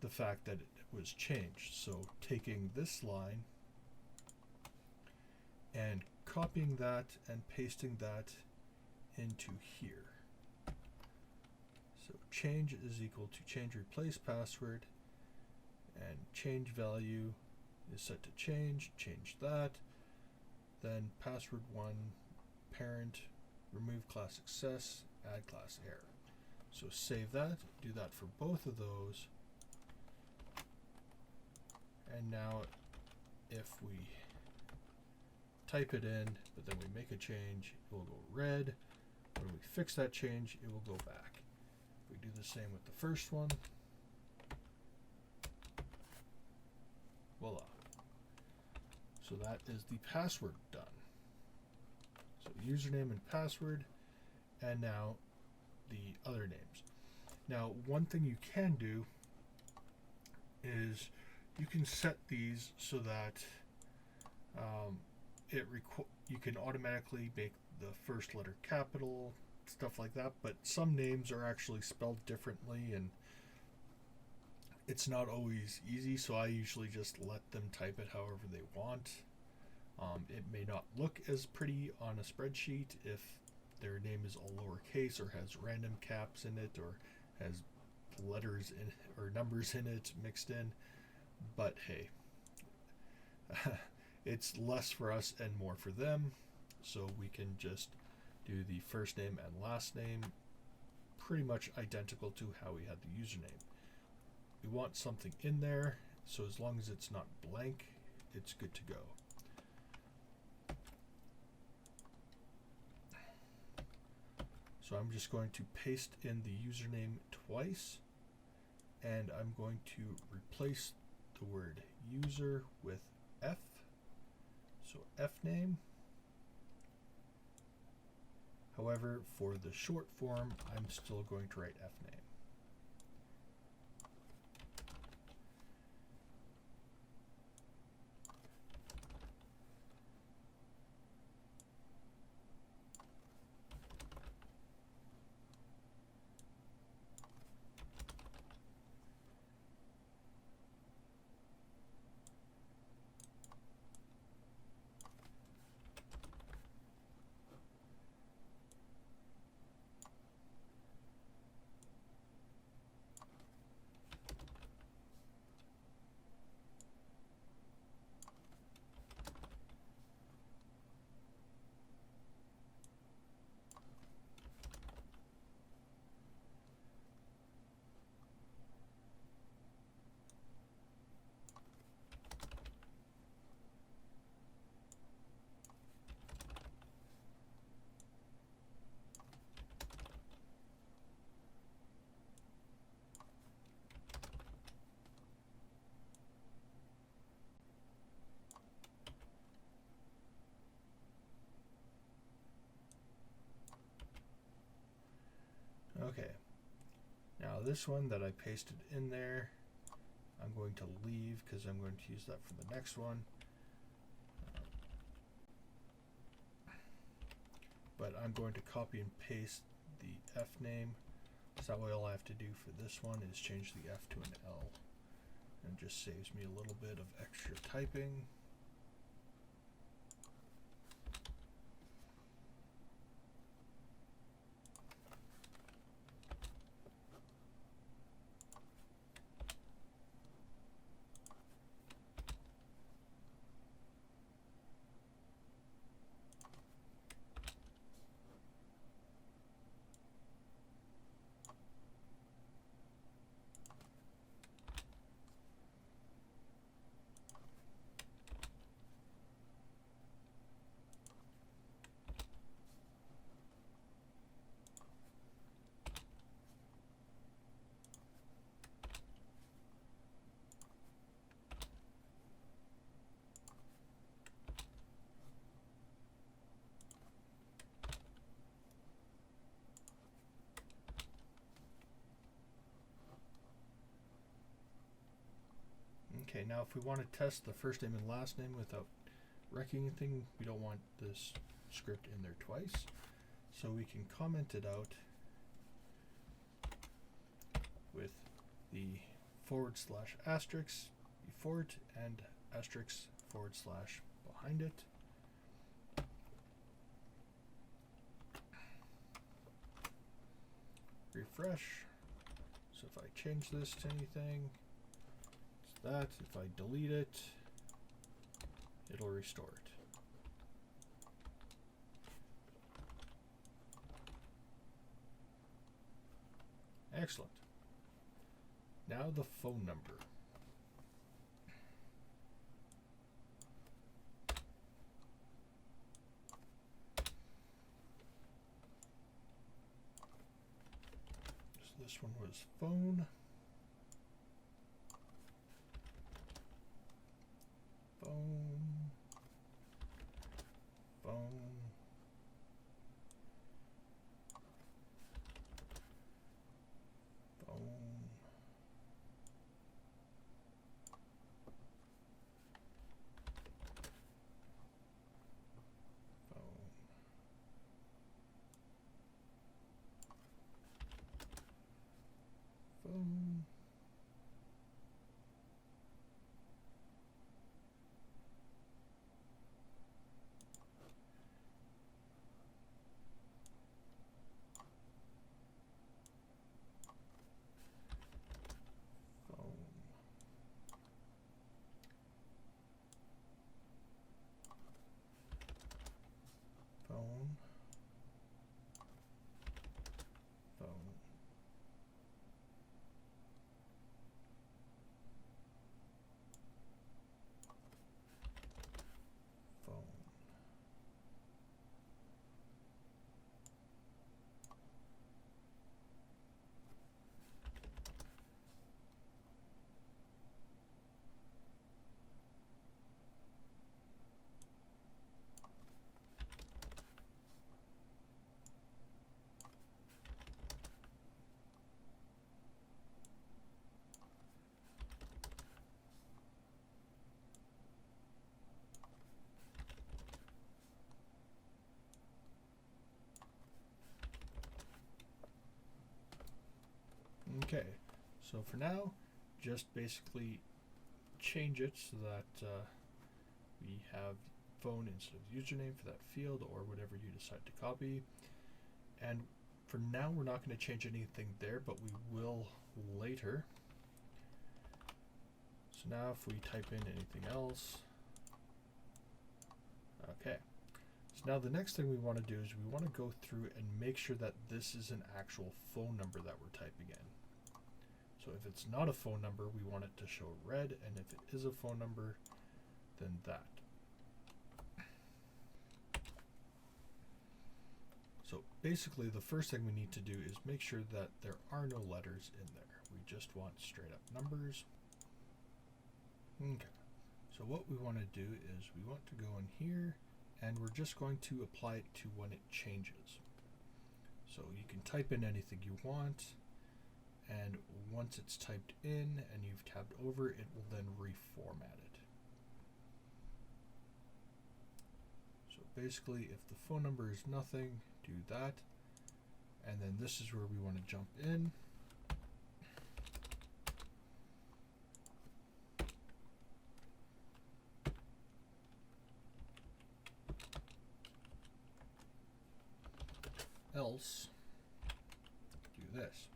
the fact that it was changed. So taking this line and copying that and pasting that into here. So change is equal to change replace password, and change value is set to change that. Then password 1, parent, remove class success, add class error. So save that, do that for both of those. And now if we type it in, but then we make a change, it will go red. When we fix that change, it will go back. We do the same with the first one. Voila. So that is the password done. So username and password, and now the other names. Now, one thing you can do is you can set these so that you can automatically make the first letter capital, stuff like that, but some names are actually spelled differently, and it's not always easy, so I usually just let them type it however they want. It may not look as pretty on a spreadsheet if their name is all lowercase or has random caps in it or has letters in or numbers in it mixed in, but hey, it's less for us and more for them, so we can just do the first name and last name pretty much identical to how we had the username. We want something in there, so as long as it's not blank, it's good to go. So I'm just going to paste in the username twice, and I'm going to replace the word user with F. So F name. However, for the short form, I'm still going to write F name. Okay, now this one that I pasted in there, I'm going to leave because I'm going to use that for the next one. But I'm going to copy and paste the F name, so that way all I have to do for this one is change the F to an L, and it just saves me a little bit of extra typing. Okay, now if we want to test the first name and last name without wrecking anything, we don't want this script in there twice. So we can comment it out with the /* before it and * behind it. Refresh. So if I change this to anything, it's that. If I delete it, it'll restore it. Excellent. Now the phone number. So this one was phone. Phone. Phone. Phone. Phone. Phone. Phone. Phone. Phone. Okay, so for now, just basically change it so that we have phone instead of username for that field or whatever you decide to copy. And for now, we're not going to change anything there, but we will later. So now if we type in anything else, okay. So now the next thing we want to do is we want to go through and make sure that this is an actual phone number that we're typing in. So if it's not a phone number, we want it to show red, and if it is a phone number, then that. So basically the first thing we need to do is make sure that there are no letters in there. We just want straight up numbers. Okay, so what we want to do is we want to go in here, and we're just going to apply it to when it changes. So you can type in anything you want, and once it's typed in and you've tabbed over, it will then reformat it. So basically, if the phone number is nothing, do that, and then this is where we want to jump in. Else, do this.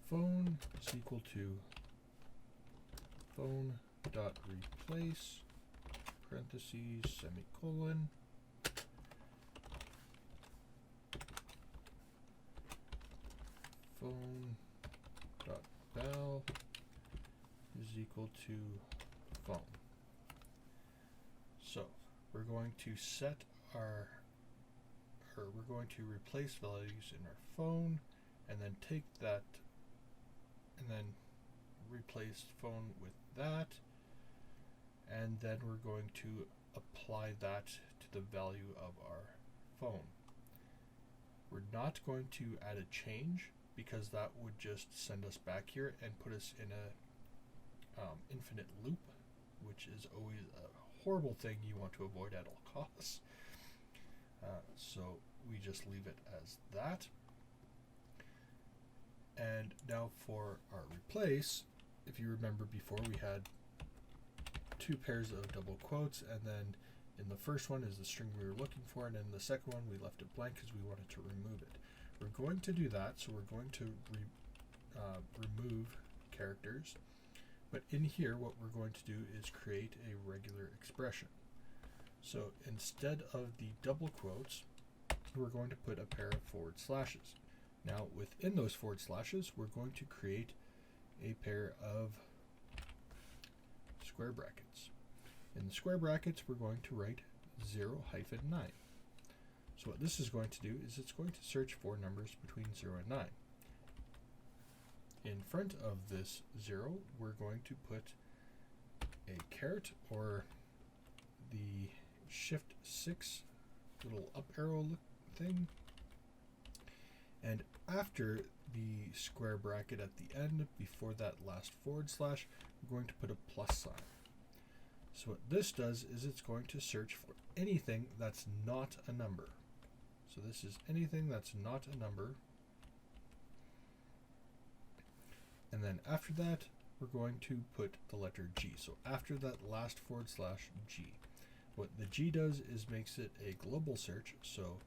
Phone is equal to phone dot replace parentheses semicolon phone dot val is equal to phone. So we're going to set we're going to replace values in our phone, and then take that and then replace phone with that, and then we're going to apply that to the value of our phone. We're not going to add a change because that would just send us back here and put us in a infinite loop, which is always a horrible thing you want to avoid at all costs. So we just leave it as that. And now for our replace, if you remember before, we had two pairs of double quotes, and then in the first one is the string we were looking for, and in the second one we left it blank because we wanted to remove it. We're going to do that, so we're going to remove characters, but in here what we're going to do is create a regular expression. So instead of the double quotes, we're going to put a pair of forward slashes. Now within those forward slashes, we're going to create a pair of square brackets. In the square brackets, we're going to write 0-9. So what this is going to do is it's going to search for numbers between 0 and 9. In front of this 0, we're going to put a caret, or the shift 6 little up arrow thing. And after the square bracket at the end, before that last forward slash, we're going to put a plus sign. So what this does is it's going to search for anything that's not a number. So this is anything that's not a number. And then after that, we're going to put the letter G. So after that last forward slash G. What the G does is makes it a global search. So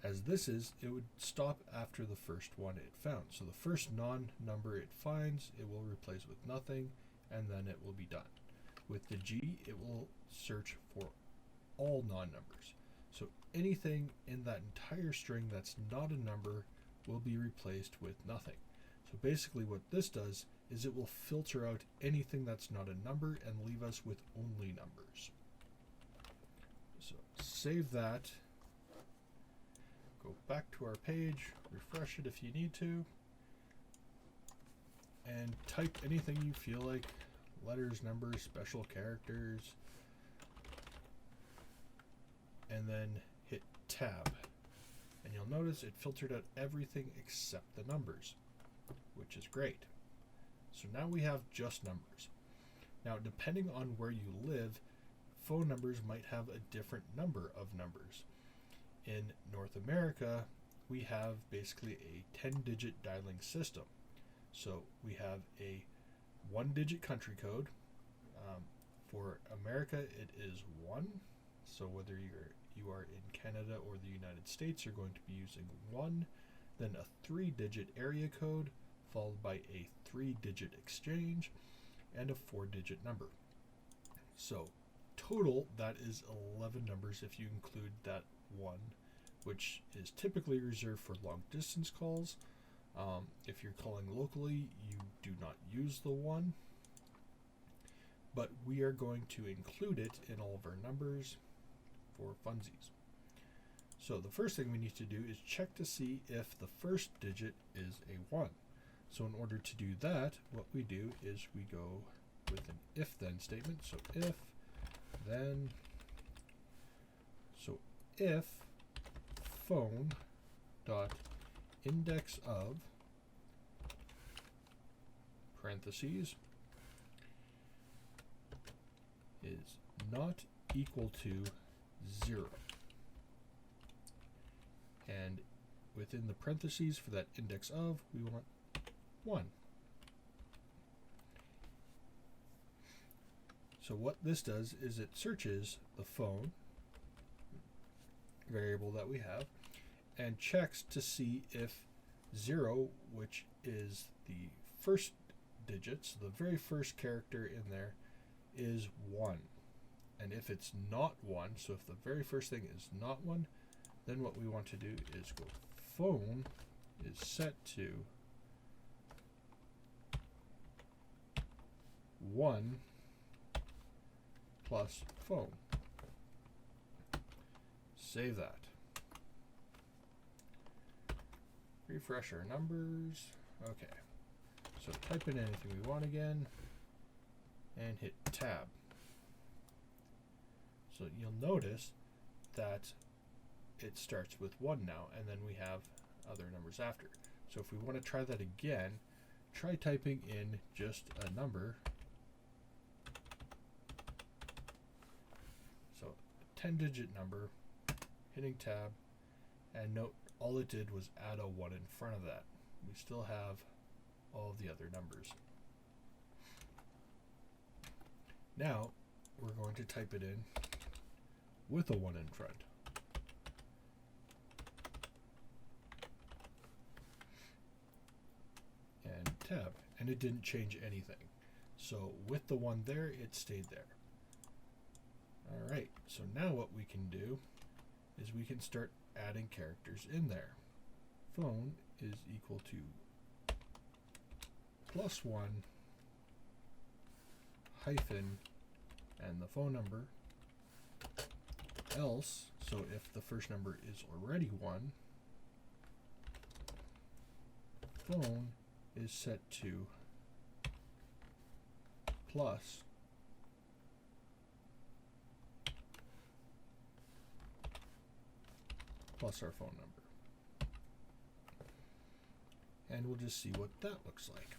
as this is, it would stop after the first one it found. So the first non-number it finds, it will replace with nothing, and then it will be done. With the G, it will search for all non-numbers. So anything in that entire string that's not a number will be replaced with nothing. So basically what this does is it will filter out anything that's not a number and leave us with only numbers. So save that. Go back to our page, refresh it if you need to, and type anything you feel like. Letters, numbers, special characters, and then hit tab. And you'll notice it filtered out everything except the numbers, which is great. So now we have just numbers. Now, depending on where you live, phone numbers might have a different number of numbers. In North America, we have basically a 10-digit dialing system. So we have a 1-digit country code. For America, it is 1. So whether you are in Canada or the United States, you're going to be using 1. Then a 3-digit area code, followed by a 3-digit exchange, and a 4-digit number. So total, that is 11 numbers if you include that 1, which is typically reserved for long distance calls. If you're calling locally, you do not use the 1, but we are going to include it in all of our numbers for funsies. So the first thing we need to do is check to see if the first digit is a 1. So in order to do that, what we do is we go with an if-then statement. So if, then, so if phone dot index of parentheses is not equal to 0. And within the parentheses for that index of, we want 1. So what this does is it searches the phone variable that we have and checks to see if 0, which is the first digit, so the very first character in there, is 1. And if it's not 1, so if the very first thing is not 1, then what we want to do is go phone is set to 1 plus phone. Save that. Refresh our numbers. Okay. So type in anything we want again and hit tab. So you'll notice that it starts with 1 now, and then we have other numbers after. So if we want to try that again, try typing in just a number 10-digit number, hitting tab, and note all it did was add a 1 in front of that. We still have all the other numbers. Now we're going to type it in with a 1 in front. And tab, and it didn't change anything. So with the 1 there, it stayed there. Alright, so now what we can do is we can start adding characters in there. Phone is equal to +1 hyphen and the phone number, else, so if the first number is already 1, phone is set to plus our phone number. And we'll just see what that looks like.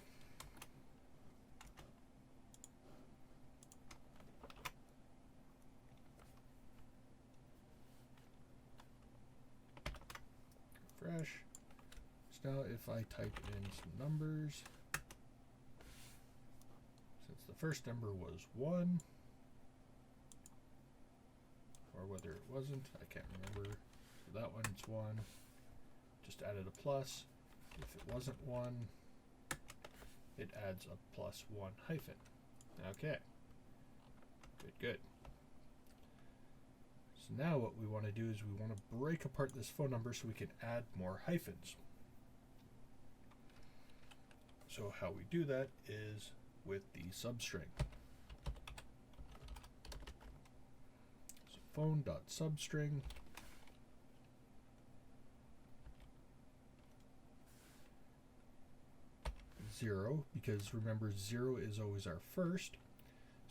Refresh. So now if I type in some numbers, since the first number was 1, or whether it wasn't, I can't remember. For that one it's 1. Just added a plus. If it wasn't 1, it adds a +1 hyphen. Okay. Good. So now what we want to do is we want to break apart this phone number so we can add more hyphens. So how we do that is with the substring. So phone.substring (0), because remember 0 is always our first.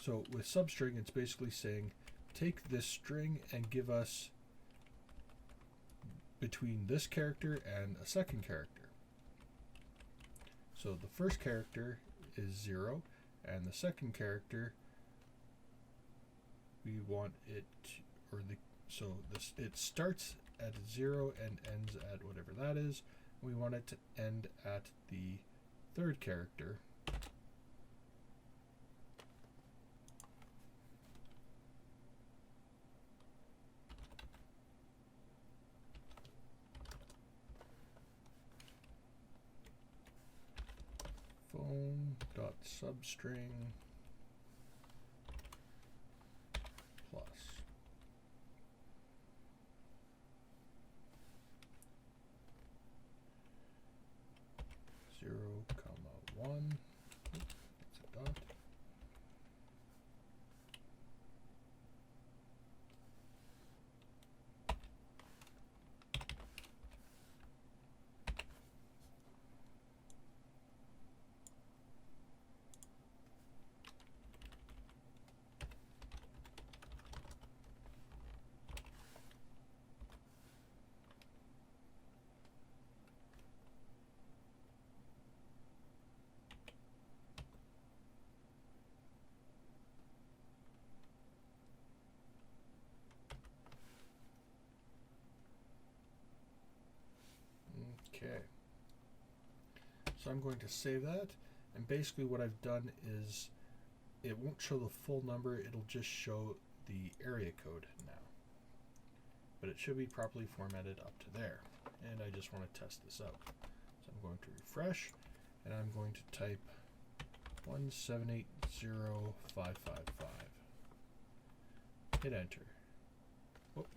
So with substring, it's basically saying take this string and give us between this character and a second character. So the first character is 0, and the second character we want it to, it starts at 0 and ends at whatever that is. We want it to end at the third character. Phone.substring plus 0, 1. That's a dot. Okay, so I'm going to save that, and basically what I've done is it won't show the full number, it'll just show the area code now. But it should be properly formatted up to there, and I just want to test this out. So I'm going to refresh, and I'm going to type 1780555. Hit enter. Whoop.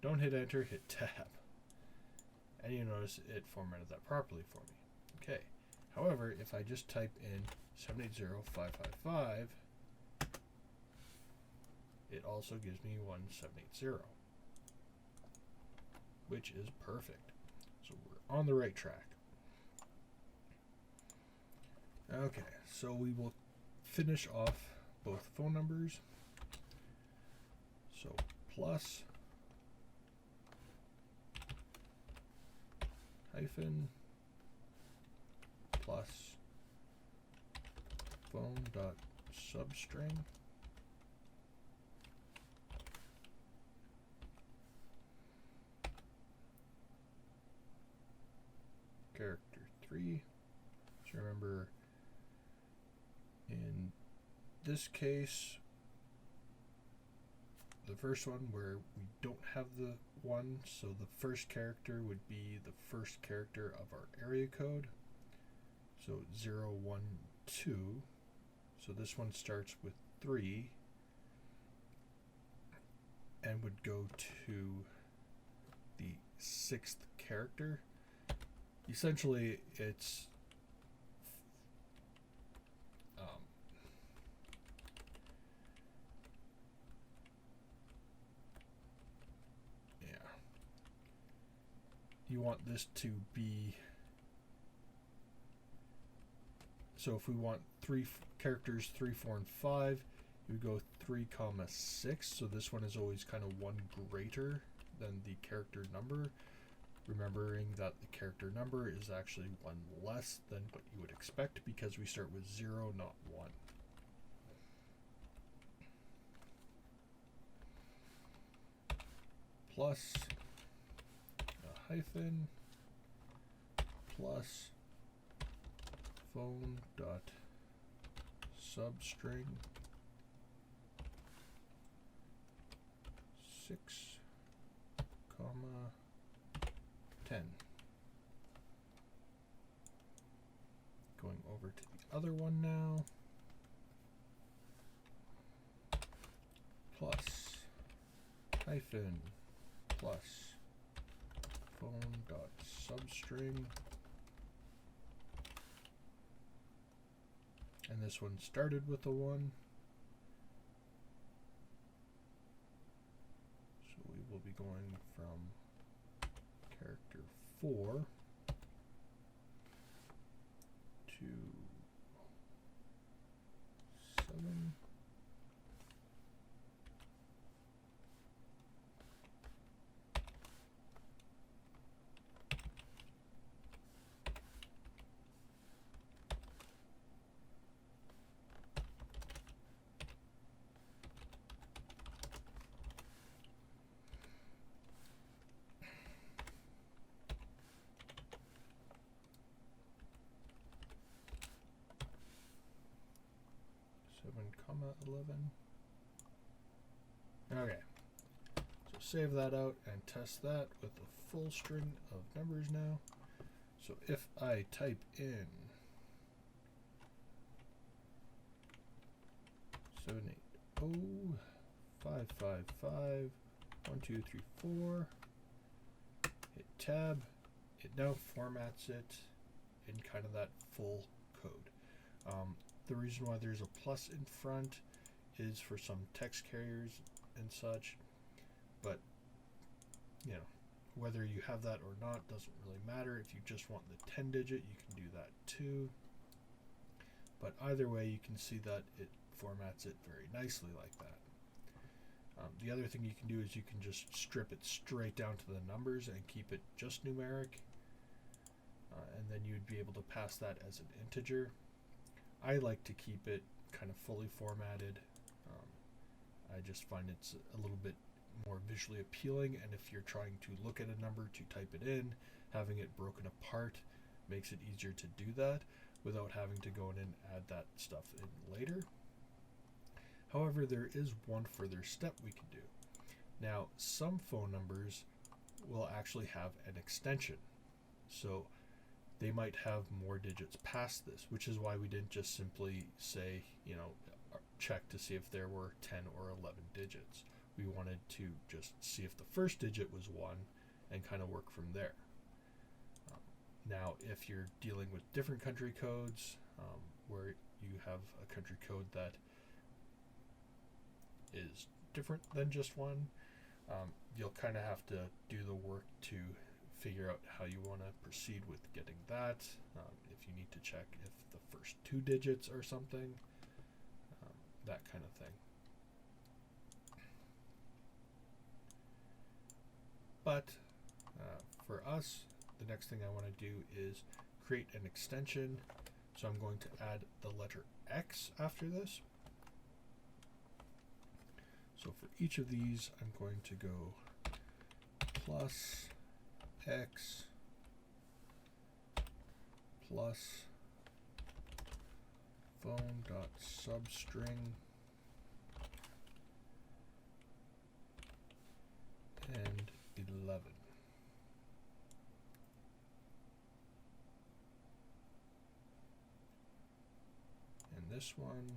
Don't hit enter, hit tab. And you notice it formatted that properly for me. Okay. However, if I just type in 780555, it also gives me 1780, which is perfect. So we're on the right track. Okay, so we will finish off both phone numbers. So plus hyphen plus phone dot substring character 3. So remember, in this case, the first one where we don't have the 1, so the first character would be the first character of our area code. So 0, 1, 2. So this one starts with 3 and would go to the 6th character. Essentially, it's you want this to be, so if we want characters 3, 4, and 5, you go 3, 6. So this one is always kind of 1 greater than the character number, remembering that the character number is actually 1 less than what you would expect because we start with 0, not 1. Plus a hyphen plus phone dot substring 6, 10. Going over to the other one now. Plus hyphen plus phone dot substring, and this one started with a 1, so we will be going from character 4 to 7. Comma 11. Okay, so save that out and test that with a full string of numbers now. So if I type in 780 555 1 2 3 4, hit tab, it now formats it in kind of that full code. The reason why there's a plus in front is for some text carriers and such, but you know, whether you have that or not doesn't really matter. If you just want the 10 digit, you can do that too, but either way you can see that it formats it very nicely like that. The other thing you can do is you can just strip it straight down to the numbers and keep it just numeric, and then you'd be able to pass that as an integer. I like to keep it kind of fully formatted. I just find it's a little bit more visually appealing, and if you're trying to look at a number to type it in, having it broken apart makes it easier to do that without having to go in and add that stuff in later. However, there is one further step we can do. Now, some phone numbers will actually have an extension. So they might have more digits past this, which is why we didn't just simply say, you know, check to see if there were 10 or 11 digits. We wanted to just see if the first digit was 1 and kind of work from there. Now, if you're dealing with different country codes, where you have a country code that is different than just 1, you'll kind of have to do the work to figure out how you want to proceed with getting that. If you need to check if the first 2 digits or something, that kind of thing. But for us, the next thing I want to do is create an extension. So I'm going to add the letter X after this. So for each of these, I'm going to go plus X plus phone.substring and 11. And this one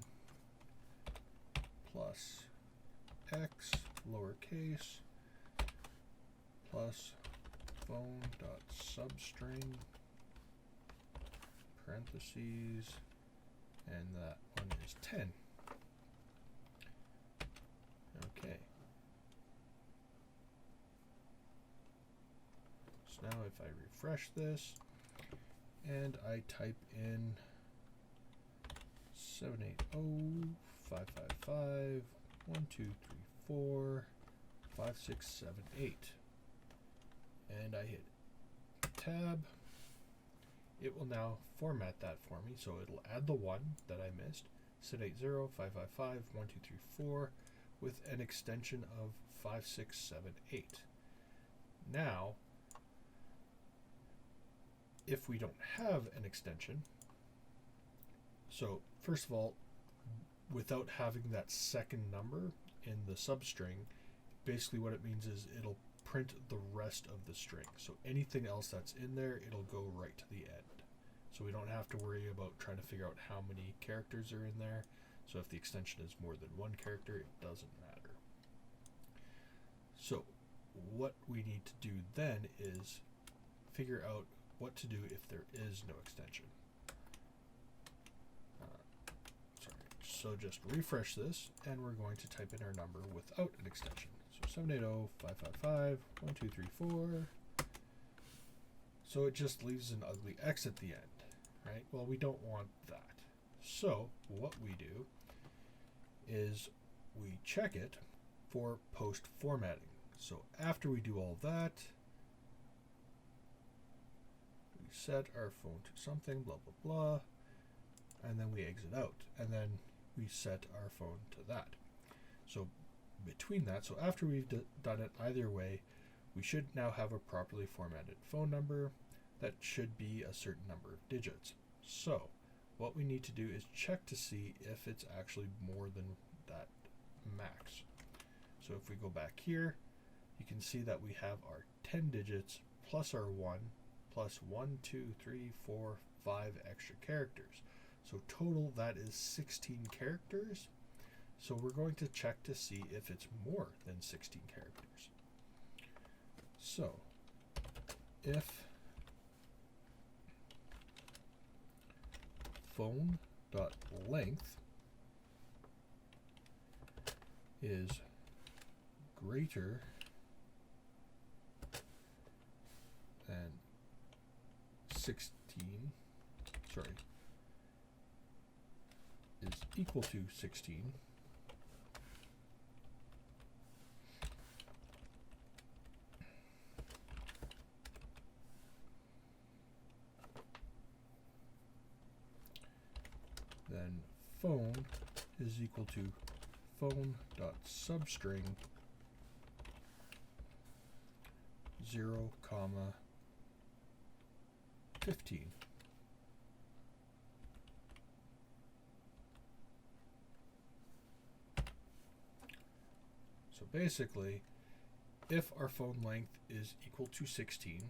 plus x lowercase plus phone.substring parentheses, and that one is 10. Okay. So now if I refresh this and I type in 780-555-1234-5678 and I hit tab, it will now format that for me. So it'll add the one that I missed, 780-555-1234 with an extension of 5678. Now, if we don't have an extension, so first of all, without having that second number in the substring, basically what it means is it'll print the rest of the string. So anything else that's in there, it'll go right to the end. So we don't have to worry about trying to figure out how many characters are in there. So if the extension is more than one character, it doesn't matter. So what we need to do then is figure out what to do if there is no extension. So just refresh this, and we're going to type in our number without an extension. So 780-555-1234. So it just leaves an ugly X at the end, right? Well, we don't want that. So what we do is we check it for post formatting. So after we do all that, we set our phone to something, blah, blah, blah, and then we exit out. And then we set our phone to that. So between that, so after we've done it either way, we should now have a properly formatted phone number that should be a certain number of digits. So what we need to do is check to see if it's actually more than that max. So if we go back here, you can see that we have our 10 digits plus our 1 plus 1, 2, 3, 4, 5 extra characters. So total, that is 16 characters. So we're going to check to see if it's more than 16 characters. So if phone.length is greater than 16, is equal to 16, then phone is equal to phone.substring 0, 15. So basically, if our phone length is equal to 16,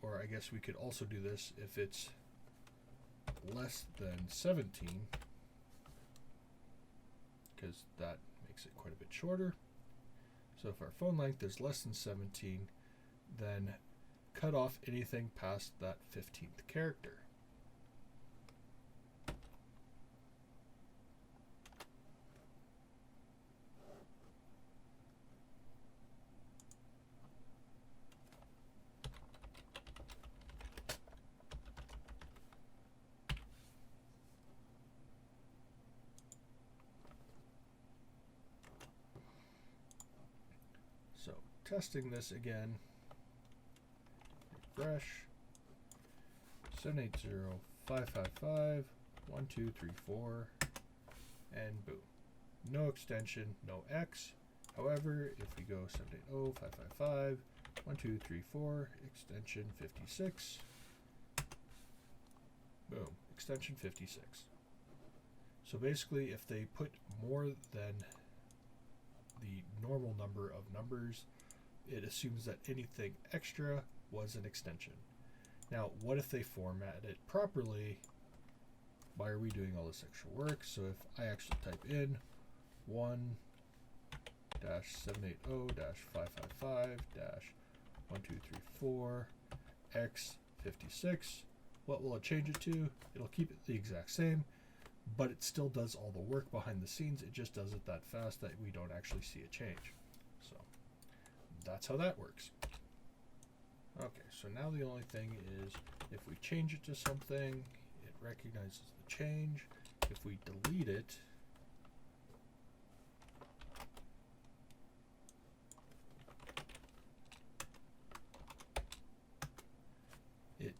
or I guess we could also do this if it's less than 17, because that makes it quite a bit shorter. So if our phone length is less than 17, then cut off anything past that 15th character. So testing this again, refresh, 780-555-1234, and boom. No extension, no X. However, if we go 1234 extension 56. Boom, extension 56. So basically, if they put more than the normal number of numbers, it assumes that anything extra was an extension. Now, what if they format it properly? Why are we doing all this extra work? So if I actually type in 1-780-555-1234x56, what will it change it to? It'll keep it the exact same, but it still does all the work behind the scenes. It just does it that fast that we don't actually see a change. So that's how that works. Okay, so now the only thing is if we change it to something, it recognizes the change. If we delete it, it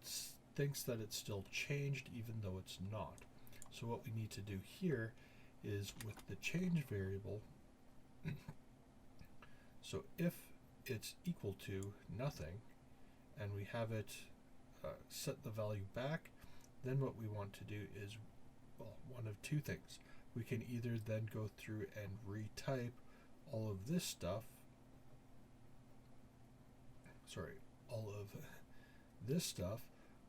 thinks that it's still changed even though it's not. So what we need to do here is with the change variable, so if it's equal to nothing and we have it set the value back, then what we want to do is, well, one of two things. We can either then go through and retype all of this stuff,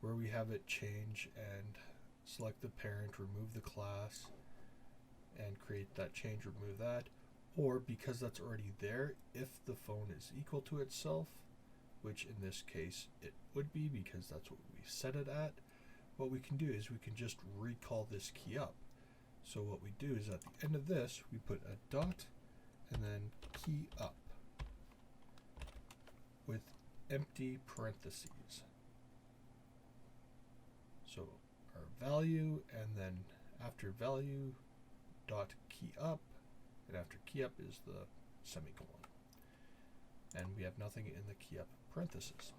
where we have it change and select the parent, remove the class, and create that change, remove that. Or because that's already there, if the phone is equal to itself, which in this case it would be because that's what we set it at, what we can do is we can just recall this key up. So what we do is at the end of this, we put a dot and then key up with empty parentheses. So our value, and then after value, dot key up, and after key up is the semicolon. And we have nothing in the key up parentheses.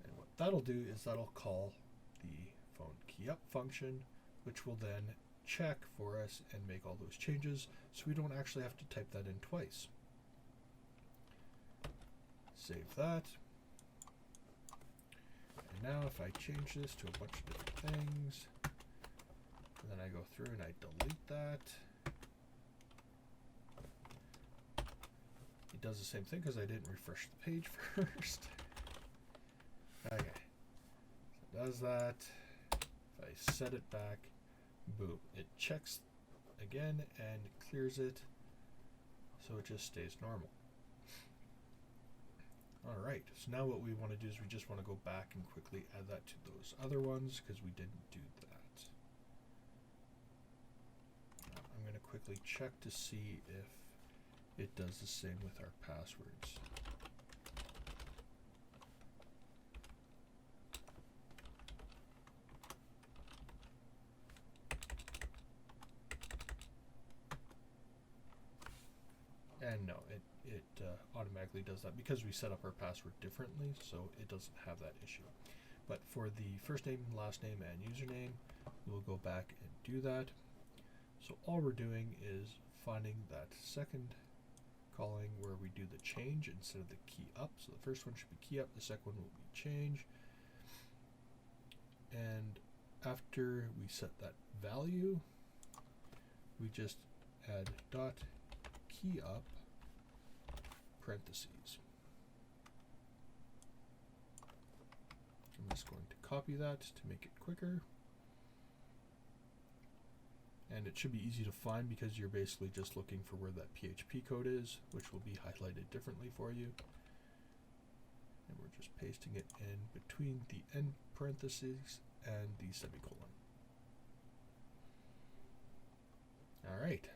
And what that'll do is that'll call the phone key up function, which will then check for us and make all those changes, so we don't actually have to type that in twice. Save that. And now if I change this to a bunch of different things, and then I go through and I delete that, it does the same thing because I didn't refresh the page first. Okay, so it does that. If I set it back, boom, it checks again and clears it, so it just stays normal. Alright, so now what we want to do is we just want to go back and quickly add that to those other ones because we didn't do that. Now I'm going to quickly check to see if it does the same with our passwords. And no, it automatically does that because we set up our password differently, so it doesn't have that issue. But for the first name, last name, and username, we'll go back and do that. So all we're doing is finding that second calling where we do the change instead of the key up. So the first one should be key up, the second one will be change. And after we set that value, we just add dot key up parentheses. I'm just going to copy that to make it quicker. And it should be easy to find because you're basically just looking for where that PHP code is, which will be highlighted differently for you. And we're just pasting it in between the end parentheses and the semicolon. All right.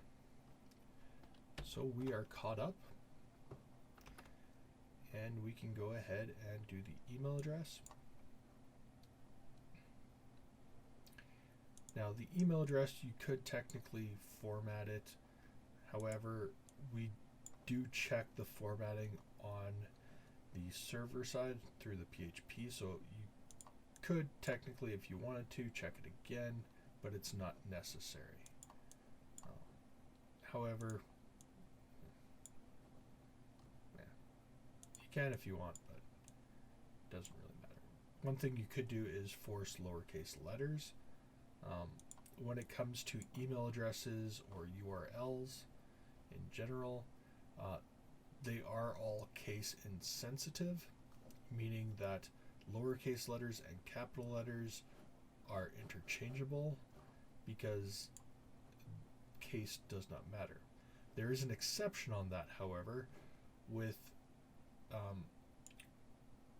So we are caught up, and we can go ahead and do the email address. Now the email address, you could technically format it. However, we do check the formatting on the server side through the PHP, so you could technically, if you wanted to, check it again, but it's not necessary. However, can if you want, but it doesn't really matter. One thing you could do is force lowercase letters. When it comes to email addresses or URLs in general, they are all case insensitive, meaning that lowercase letters and capital letters are interchangeable because case does not matter. There is an exception on that, however, with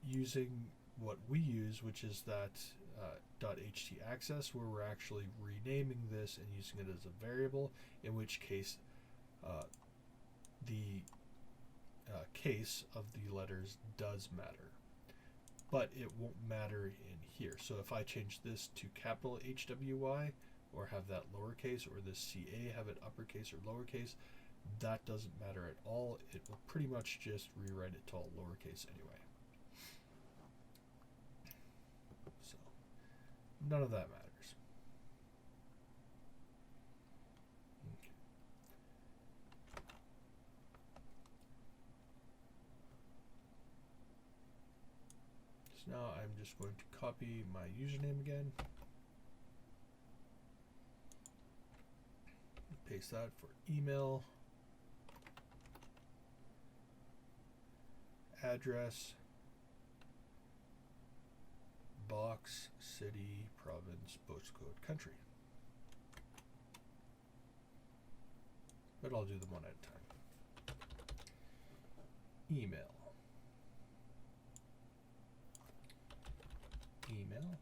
using what we use, which is that .htaccess, where we're actually renaming this and using it as a variable, in which case the case of the letters does matter, but it won't matter in here. So if I change this to capital HWY, or have that lowercase, or this CA have it uppercase or lowercase, that doesn't matter at all. It will pretty much just rewrite it to all lowercase anyway. So none of that matters. Okay. So now I'm just going to copy my username again. Paste that for email, address, box, city, province, postcode, country. But I'll do them one at a time. Email. Email.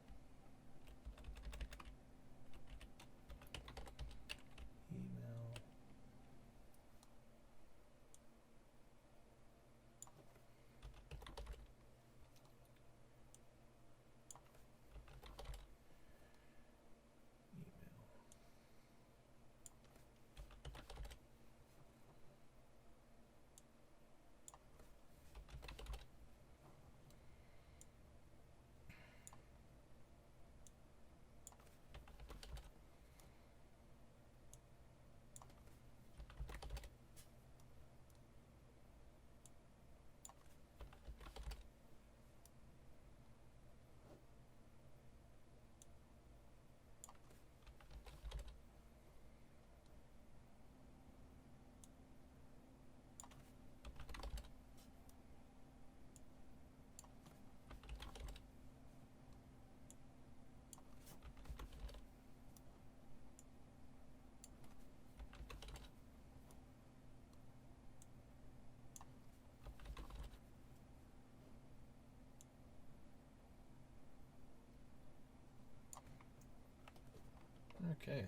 Okay,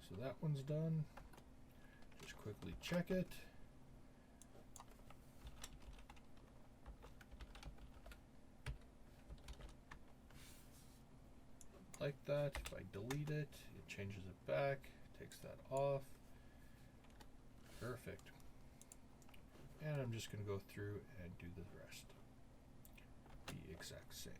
so that one's done. Just quickly check it. Like that. If I delete it, it changes it back, takes that off. Perfect. And I'm just going to go through and do the rest. The exact same.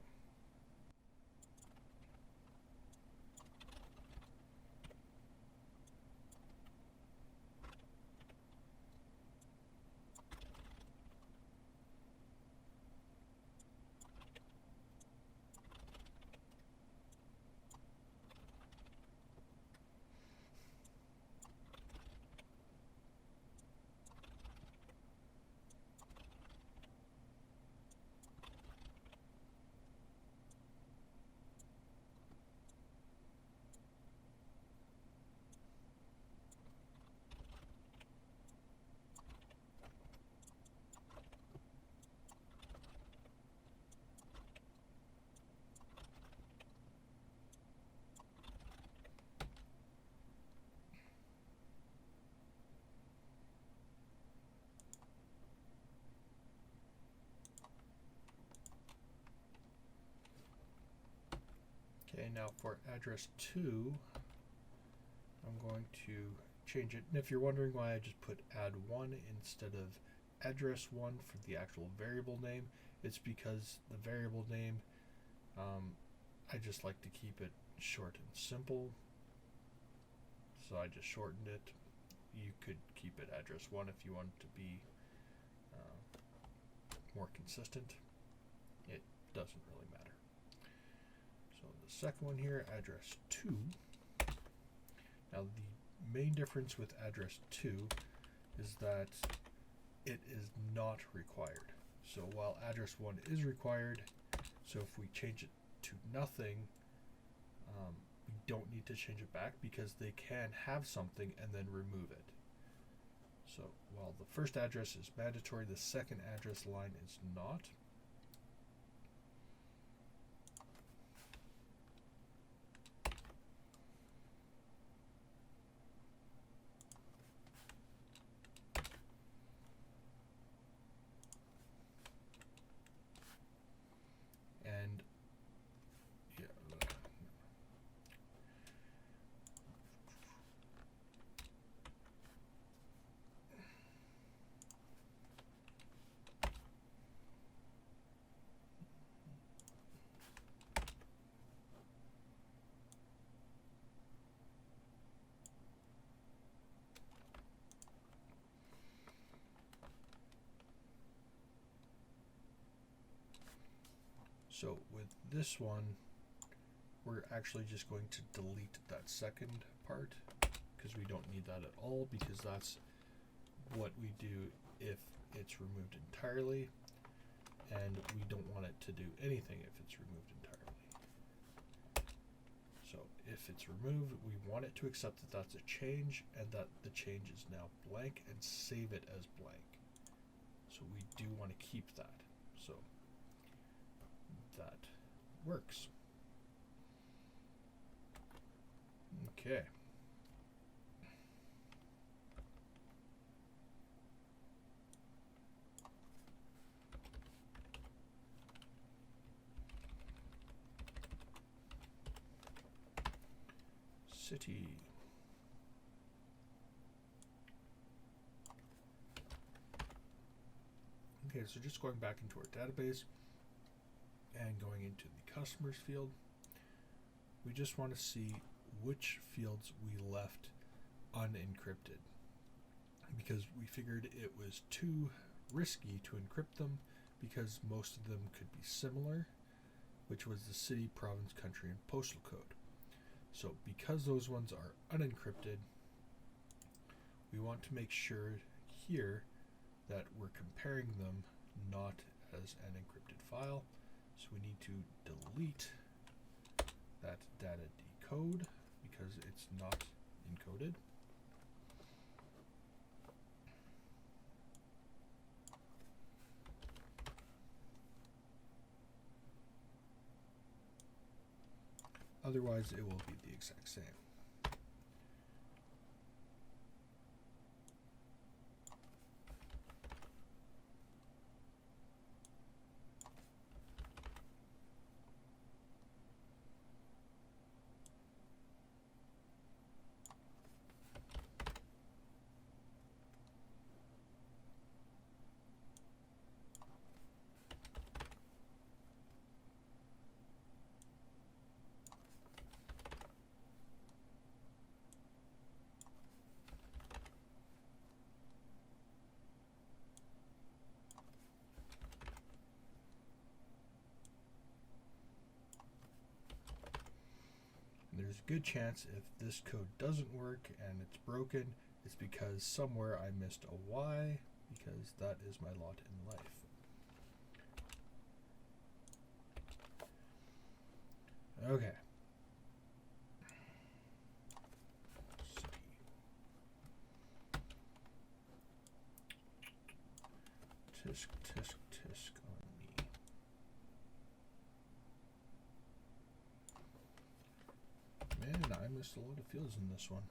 Okay, now for address 2, I'm going to change it. And if you're wondering why I just put add1 instead of address 1 for the actual variable name, it's because the variable name, I just like to keep it short and simple. So I just shortened it. You could keep it address 1 if you want it to be more consistent, it doesn't really matter. So the second one here, address 2. Now the main difference with address 2 is that it is not required. So while address 1 is required, so if we change it to nothing, we don't need to change it back because they can have something and then remove it. So while the first address is mandatory, the second address line is not. And yeah, so with this one, we're actually just going to delete that second part because we don't need that at all, because that's what we do if it's removed entirely, and we don't want it to do anything if it's removed entirely. So if it's removed, we want it to accept that that's a change and that the change is now blank and save it as blank. So we do want to keep that. So that works. Okay. City. Okay, so just going back into our database and going into the customers field, we just want to see which fields we left unencrypted, because we figured it was too risky to encrypt them because most of them could be similar, which was the city, province, country, and postal code. So because those ones are unencrypted, we want to make sure here that we're comparing them not as an encrypted file. So we need to delete that data decode because it's not encoded. Otherwise, it will be the exact same. There's a good chance if this code doesn't work and it's broken, it's because somewhere I missed a Y, because that is my lot in life. Okay. Tisk, tisk, tisk on me. Man, I missed a lot of fields in this one.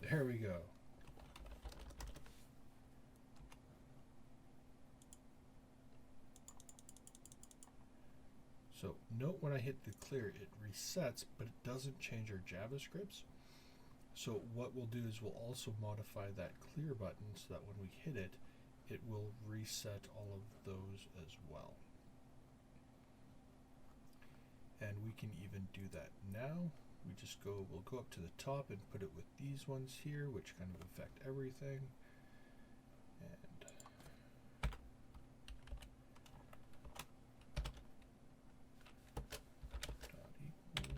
There we go. So note when I hit the clear, it resets, but it doesn't change our JavaScripts. So what we'll do is we'll also modify that clear button so that when we hit it, it will reset all of those as well. And we can even do that now. We'll go up to the top and put it with these ones here, which kind of affect everything. And dot equals.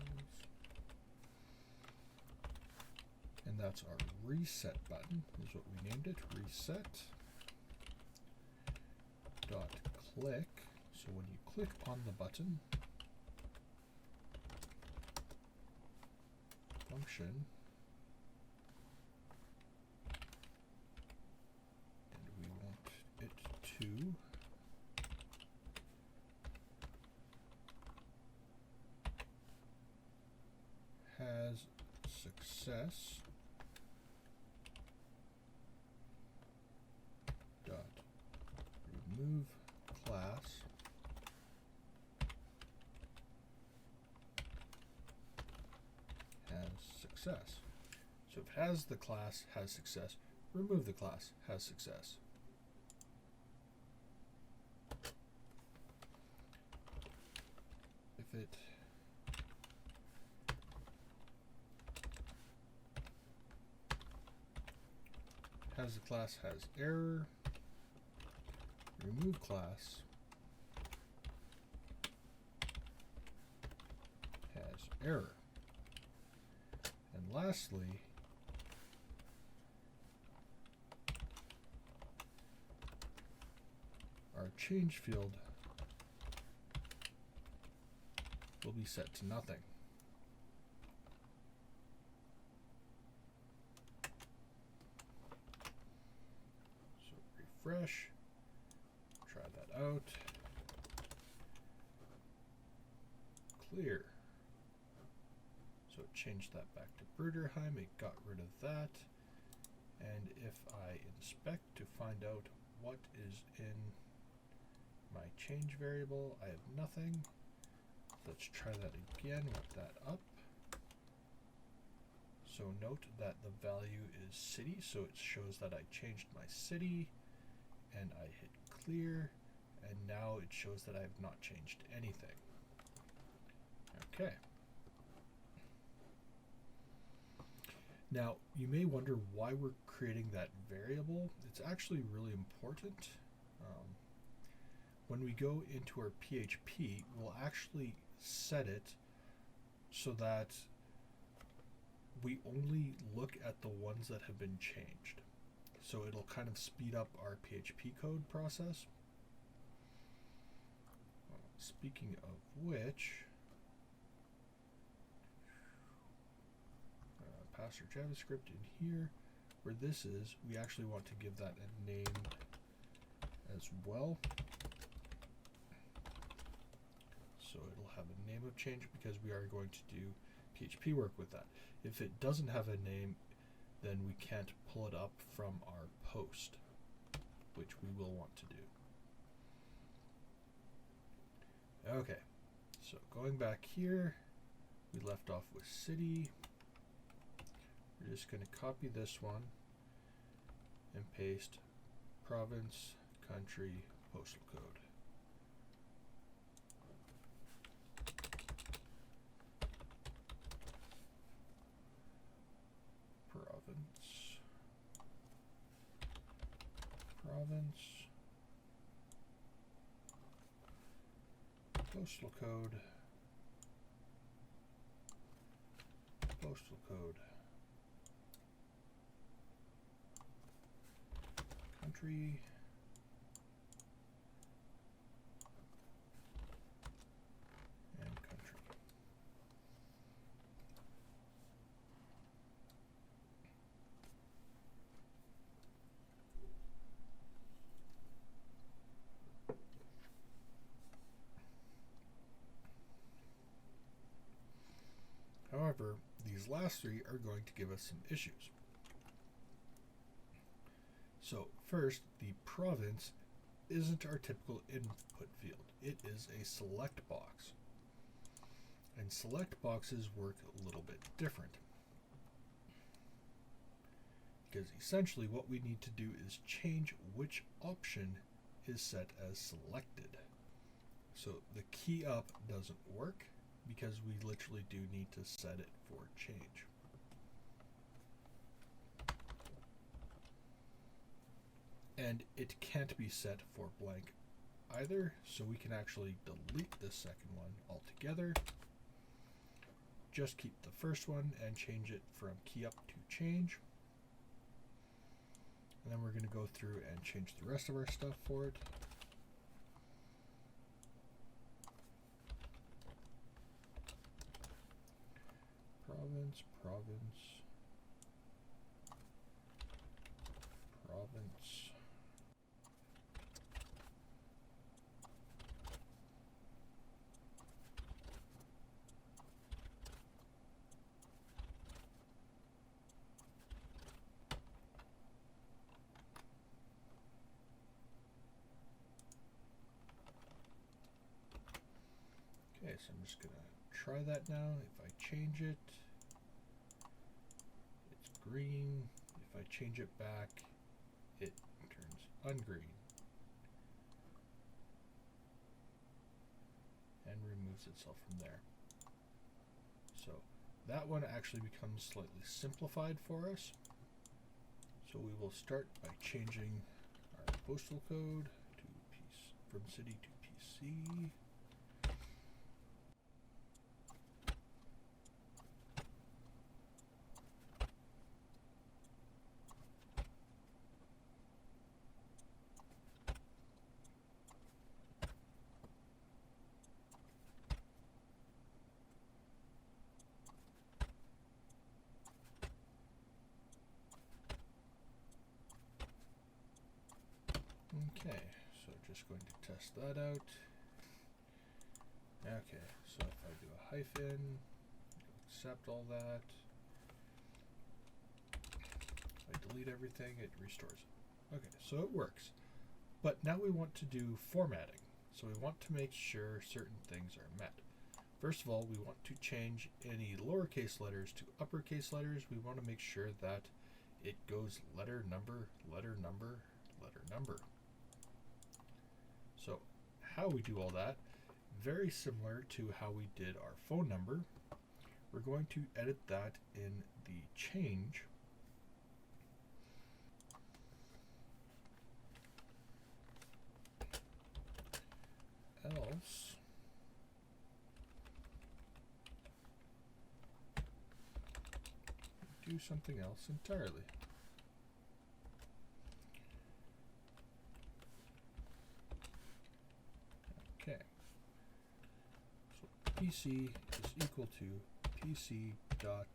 And that's our reset button, is what we named it, reset. Dot click. So when you click on the button, function, and we want it to has success dot remove class success. So if it has the class has success, remove the class has success. If it has the class has error, remove class has error. And lastly, our change field will be set to nothing. So refresh, try that out, clear. So change that back to Bruderheim, it got rid of that. And if I inspect to find out what is in my change variable, I have nothing. Let's try that again with that up. So note that the value is city, so it shows that I changed my city, and I hit clear, and now it shows that I have not changed anything. Okay. Now, you may wonder why we're creating that variable. It's actually really important. When we go into our PHP, we'll actually set it so that we only look at the ones that have been changed. So it'll kind of speed up our PHP code process. Speaking of which, pass our JavaScript in here. Where this is, we actually want to give that a name as well. So it'll have a name of change because we are going to do PHP work with that. If it doesn't have a name, then we can't pull it up from our post, which we will want to do. Okay, so going back here, we left off with city. We're just going to copy this one and paste province, country, postal code. Province, postal code, postal code, country, and country. However, these last three are going to give us some issues. So first, the province isn't our typical input field. It is a select box. And select boxes work a little bit different. Because essentially what we need to do is change which option is set as selected. So the key up doesn't work. because we literally do need to set it for change. And it can't be set for blank either, so we can actually delete the second one altogether. Just keep the first one and change it from key up to change. And then we're going to go through and change the rest of our stuff for it. Province, province, province. Okay, so I'm just going to try that now. If I change it, it's green. If I change it back, it turns ungreen and removes itself from there. So that one actually becomes slightly simplified for us. So we will start by changing our postal code to from city to PC. Okay, so just going to test that out. Okay, so if I do a hyphen, accept all that. If I delete everything, it restores it. Okay, so it works. But now we want to do formatting. So we want to make sure certain things are met. First of all, we want to change any lowercase letters to uppercase letters. We want to make sure that it goes letter, number, letter, number, letter, number. So how we do all that, very similar to how we did our phone number. We're going to edit that in the change. Else do something else entirely. Okay. So PC is equal to PC dot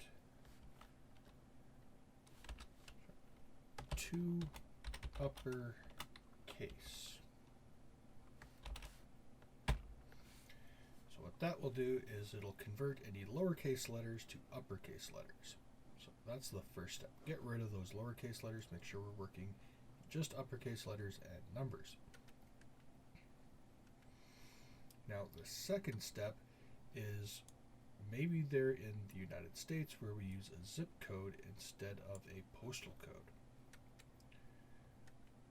to upper case. So what that will do is it'll convert any lowercase letters to uppercase letters. So that's the first step. Get rid of those lowercase letters, make sure we're working just uppercase letters and numbers. Now the second step is maybe they're in the United States where we use a zip code instead of a postal code.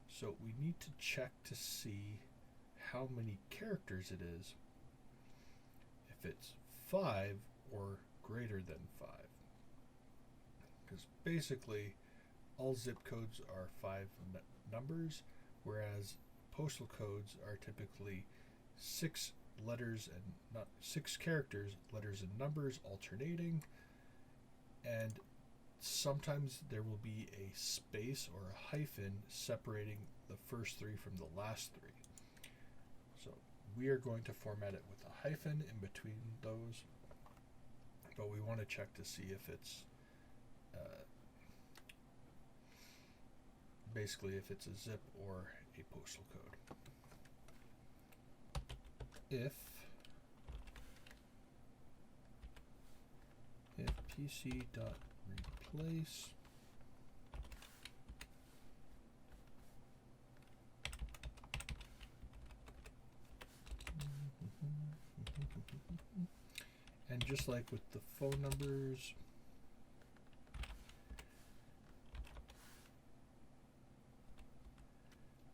So we need to check to see how many characters it is, if it's 5 or greater than 5. Because basically all zip codes are 5 numbers, whereas postal codes are typically 6 letters and not 6 characters, letters and numbers alternating, and sometimes there will be a space or a hyphen separating the first 3 from the last 3. So we are going to format it with a hyphen in between those, but we want to check to see if it's basically if it's a zip or a postal code. If PC dot replace and just like with the phone numbers,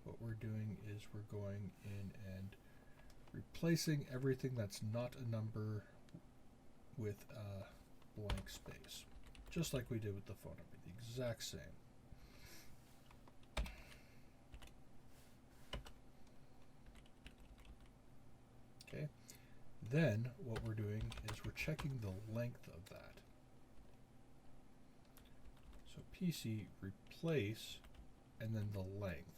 what we're doing is we're going in and replacing everything that's not a number with a blank space, just like we did with the phone number, the exact same. Okay, then what we're doing is we're checking the length of that. So PC replace and then the length.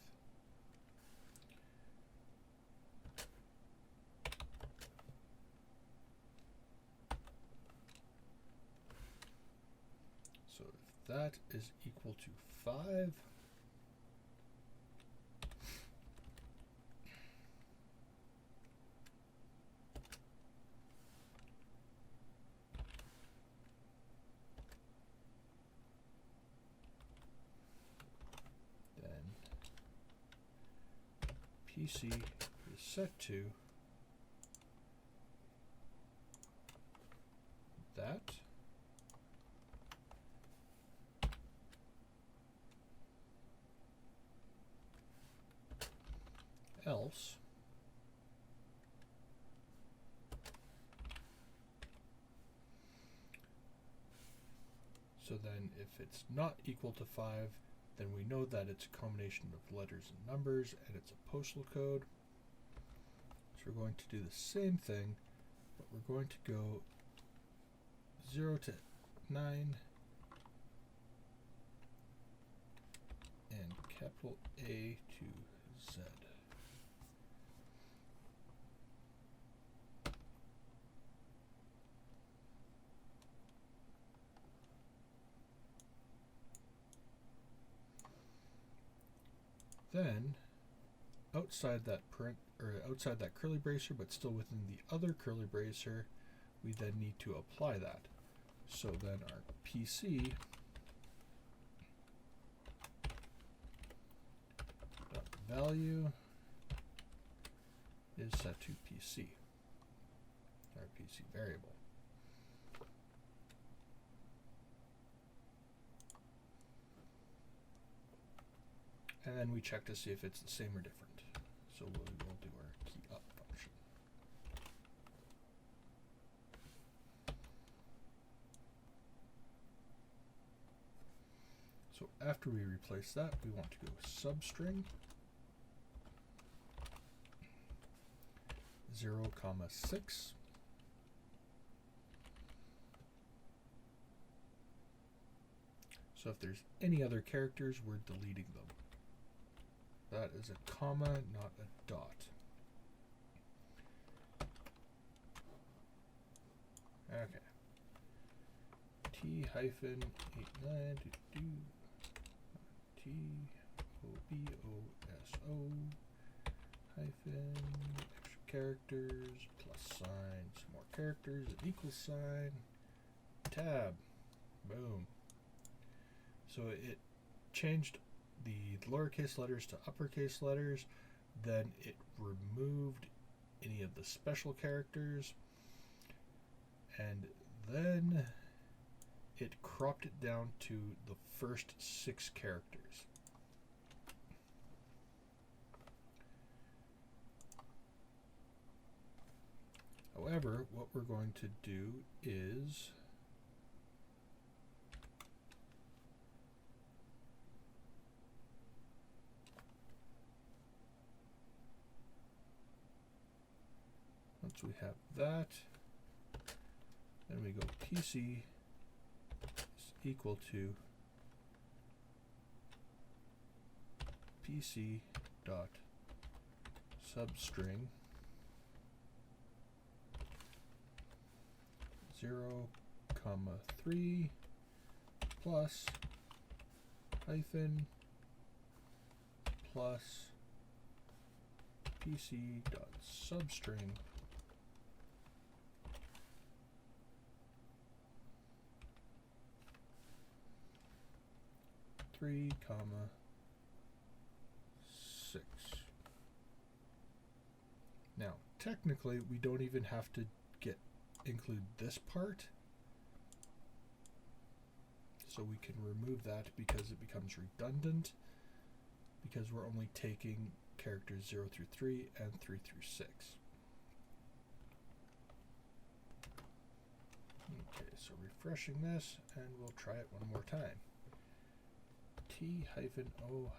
So if that is equal to 5, PC is set to that, else so then if it's not equal to 5, then we know that it's a combination of letters and numbers, and it's a postal code. So we're going to do the same thing, but we're going to go 0 to 9 and capital A to Z. Then, outside that outside that curly bracer, but still within the other curly bracer, we then need to apply that. So then our PC value is set to PC, our PC variable. And then we check to see if it's the same or different. So we'll do our key up function. So after we replace that, we want to go substring 0,6. So if there's any other characters, we're deleting them. That is a comma, not a dot. Okay. T hyphen 89 T O B O S O hyphen extra characters plus sign, some more characters, an equal sign, tab, boom. So it changed the lowercase letters to uppercase letters, then it removed any of the special characters, and then it cropped it down to the first 6 characters. However, what we're going to do is once we have that, then we go PC is equal to PC dot substring 0,3 plus hyphen plus PC dot substring 3, 6. Now, technically, we don't even have to include this part, so we can remove that because it becomes redundant, because we're only taking characters 0 through 3 and 3 through 6. refreshing this, and we'll try it one more time. T-O-B-S-O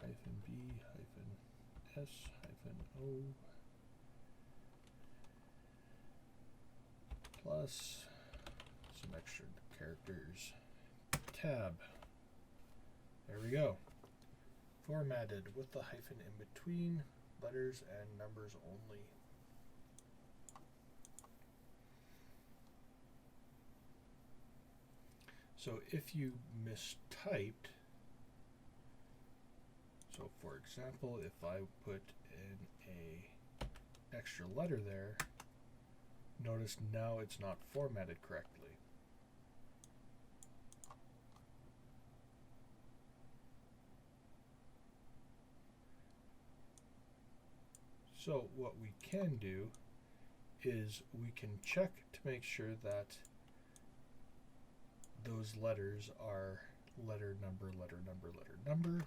plus some extra characters. Tab. There we go. Formatted with the hyphen in between, letters and numbers only. So if you mistyped, so for example, if I put in a extra letter there, notice now it's not formatted correctly. So what we can do is we can check to make sure that those letters are letter number, letter number, letter number.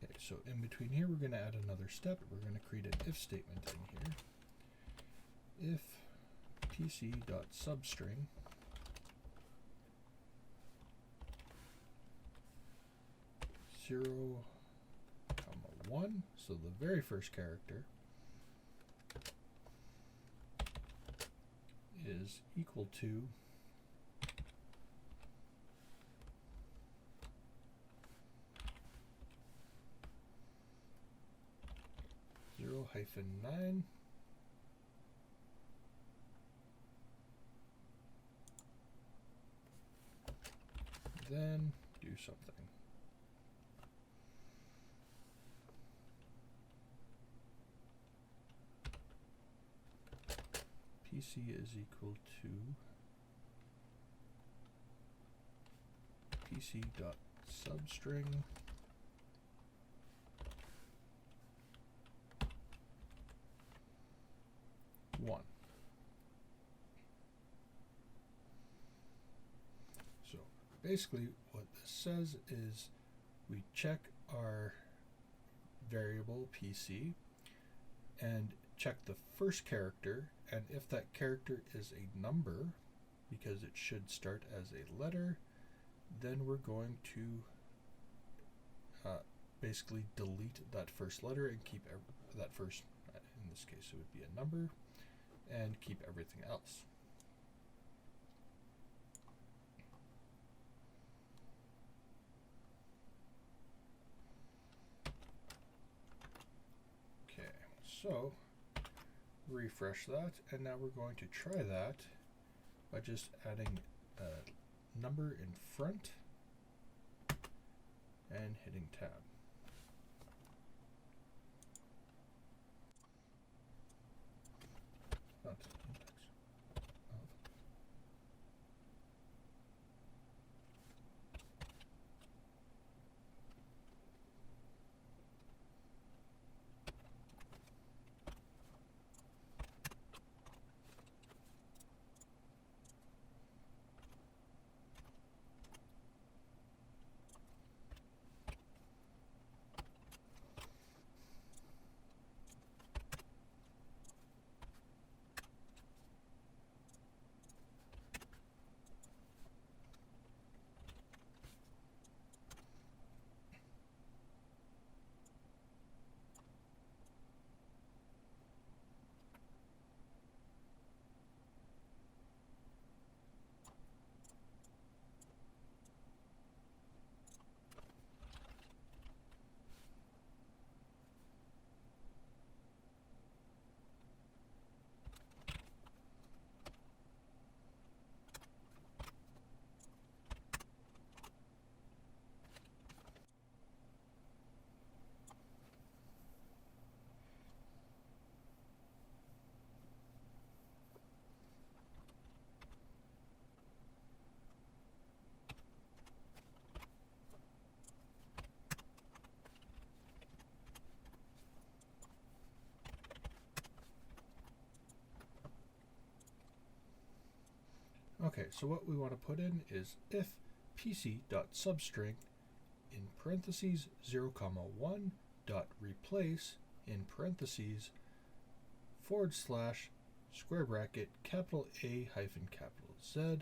Okay, so in between here, we're going to add another step. We're going to create an if statement in here. If pc.substring (0, 1), so the very first character, is equal to (0-9), then do something. PC is equal to pc.substring (1). So basically what this says is we check our variable PC and check the first character, and if that character is a number, because it should start as a letter, then we're going to basically delete that first letter and keep that first, in this case it would be a number, and keep everything else. Okay, so refresh that, and now we're going to try that by just adding a number in front and hitting tab. Okay, so what we want to put in is if pc.substring in parentheses 0,1 dot replace in parentheses / square bracket capital A hyphen capital Z,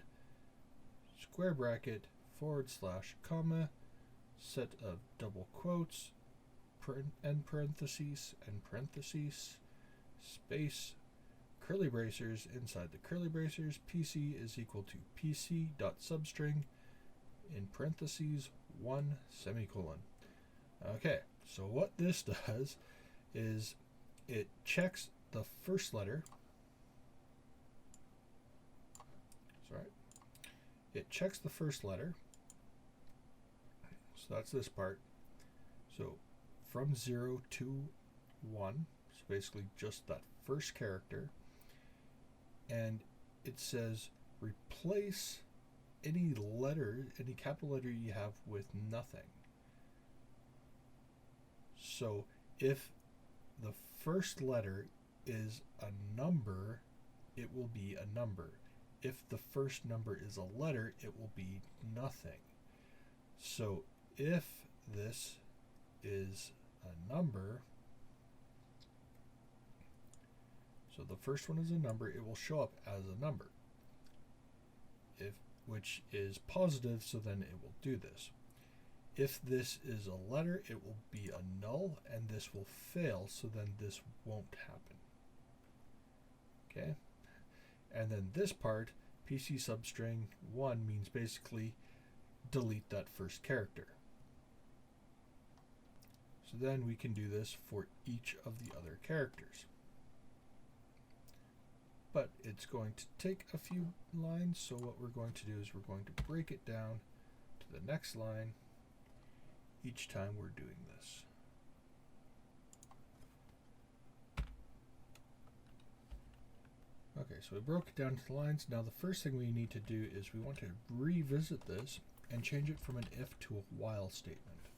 square bracket, / comma, set of double quotes, end parentheses, space, curly bracers, inside the curly bracers, PC is equal to PC.substring, in parentheses, 1 semicolon. Okay, so what this does is it checks the first letter. It checks the first letter. So that's this part. So from 0 to 1, so basically just that first character. And it says replace any letter, any capital letter you have with nothing. So if the first letter is a number, it will be a number. If the first number is a letter, it will be nothing. So if this is a number, so the first one is a number, it will show up as a number, which is positive, so then it will do this. If this is a letter, it will be a null, and this will fail, so then this won't happen. Okay? And then this part, PC substring 1, means basically delete that first character. So then we can do this for each of the other characters. But it's going to take a few lines, so what we're going to do is we're going to break it down to the next line each time we're doing this. Okay, so we broke it down to the lines. Now the first thing we need to do is we want to revisit this and change it from an if to a while statement.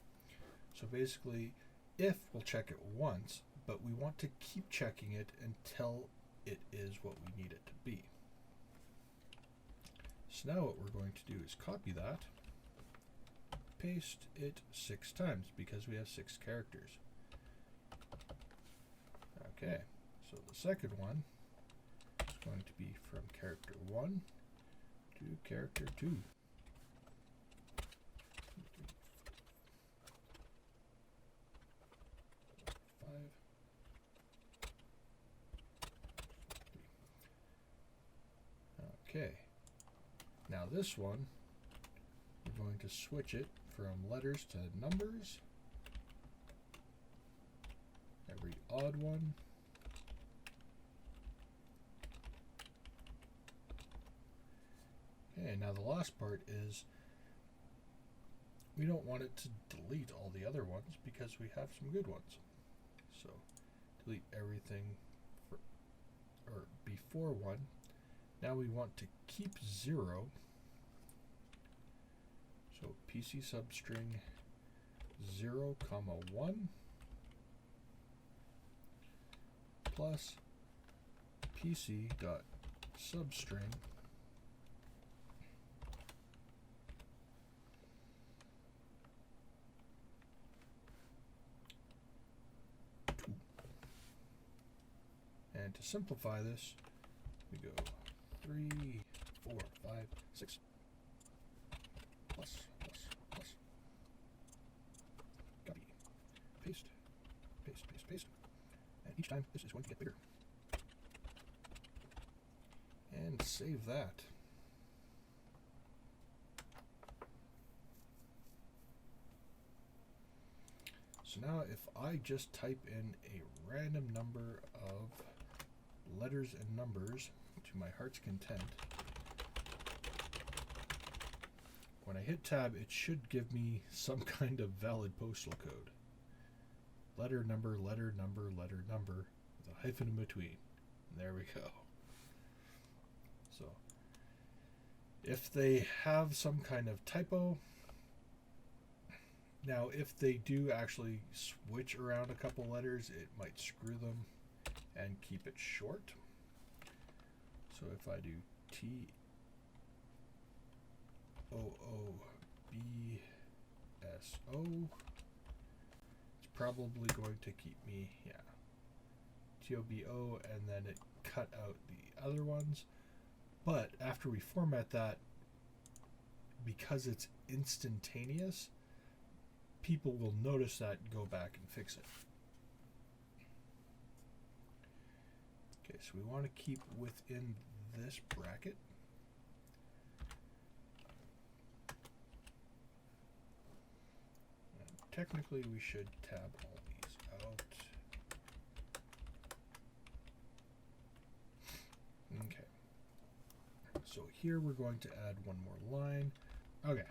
So basically, if we'll check it once, but we want to keep checking it until it is what we need it to be. So now what we're going to do is copy that, paste it 6 times because we have 6 characters. Okay, so the second one is going to be from character 1 to character 2. Okay, now this one, we're going to switch it from letters to numbers, every odd one. Okay, now the last part is we don't want it to delete all the other ones because we have some good ones. So delete everything before 1. Now we want to keep 0. So PC substring 0, 1 plus PC dot substring and to simplify this, we go 3, 4, 5, 6, plus, copy, paste, and each time this is going to get bigger. And save that. So now if I just type in a random number of letters and numbers to my heart's content, when I hit tab, it should give me some kind of valid postal code. Letter number, with a hyphen in between. And there we go. So if they have some kind of typo, now if they do actually switch around a couple letters, it might screw them and keep it short. So if I do TOOBSO, it's probably going to keep me, TOBO, and then it cut out the other ones. But after we format that, because it's instantaneous, people will notice that and go back and fix it. Okay, so we want to keep within this bracket. And technically, we should tab all these out. Okay. So here we're going to add one more line. Okay.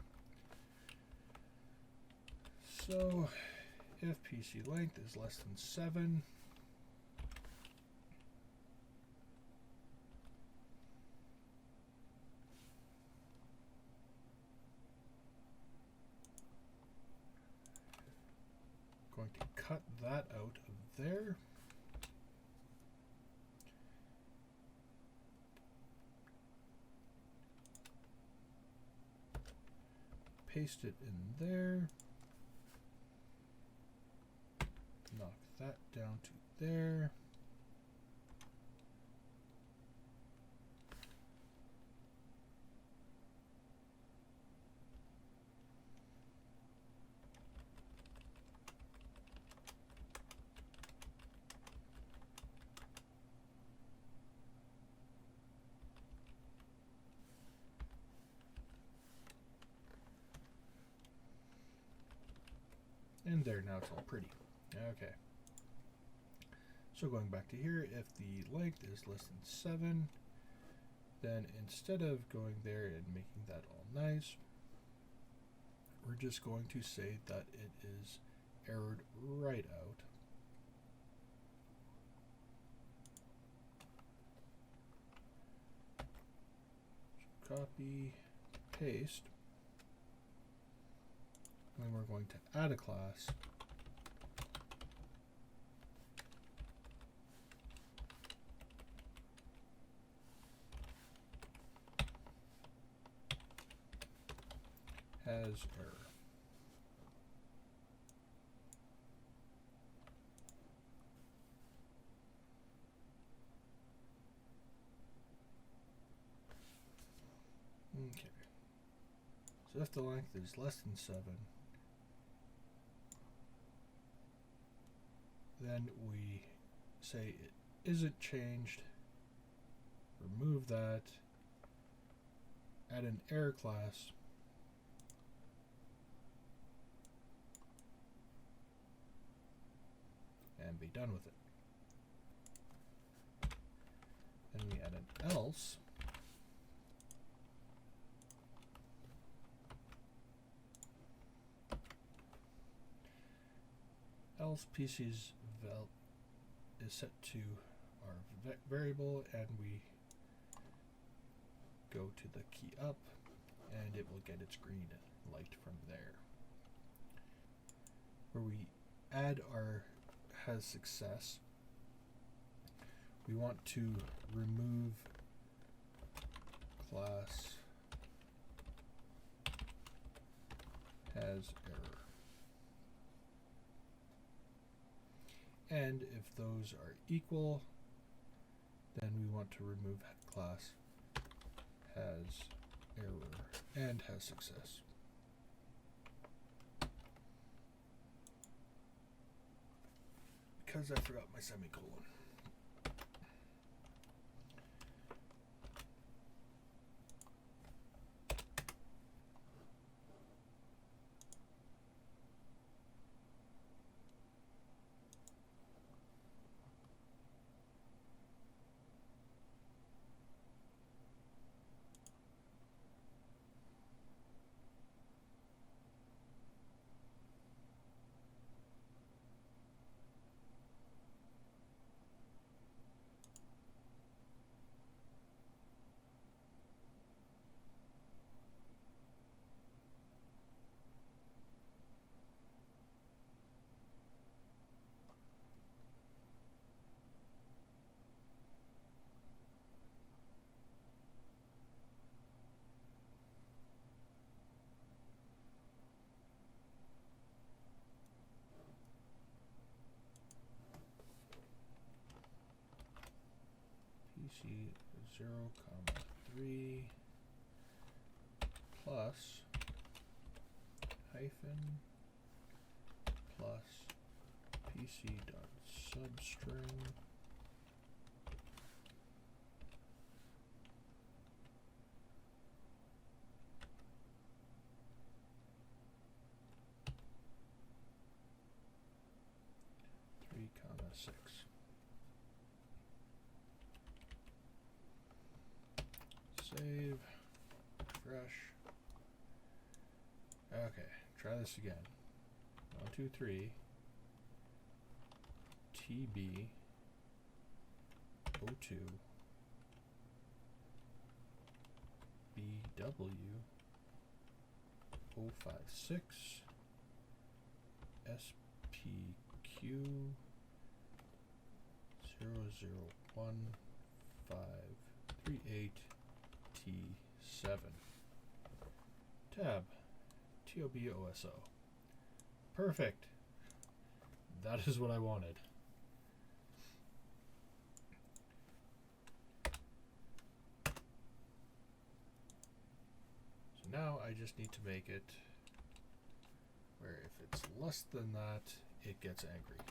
So if PC length is less than 7, going to cut that out of there. Paste it in there. Knock that down to there. And there, now it's all pretty. Okay. So going back to here, if the length is less than 7, then instead of going there and making that all nice, we're just going to say that it is errored right out. So copy, paste. And then we're going to add a class. Has error. Okay. So if the length is less than 7, then we say it isn't changed, remove that, add an error class, and be done with it. Then we add an else. Else PC's val is set to our variable, and we go to the key up, and it will get its green light from there. Where we add our has success, we want to remove class has error. And if those are equal, then we want to remove class has error and has success. Because I forgot my semicolon. PC 0, 3 plus hyphen plus pc dot substring comma 6. Save, refresh. Okay, try this again. 1, 2, 3. TB 02 BW 056 SPQ 00158 T7 tab TOBOSO. Perfect. That is what I wanted. So now I just need to make it where if it's less than that, it gets angry.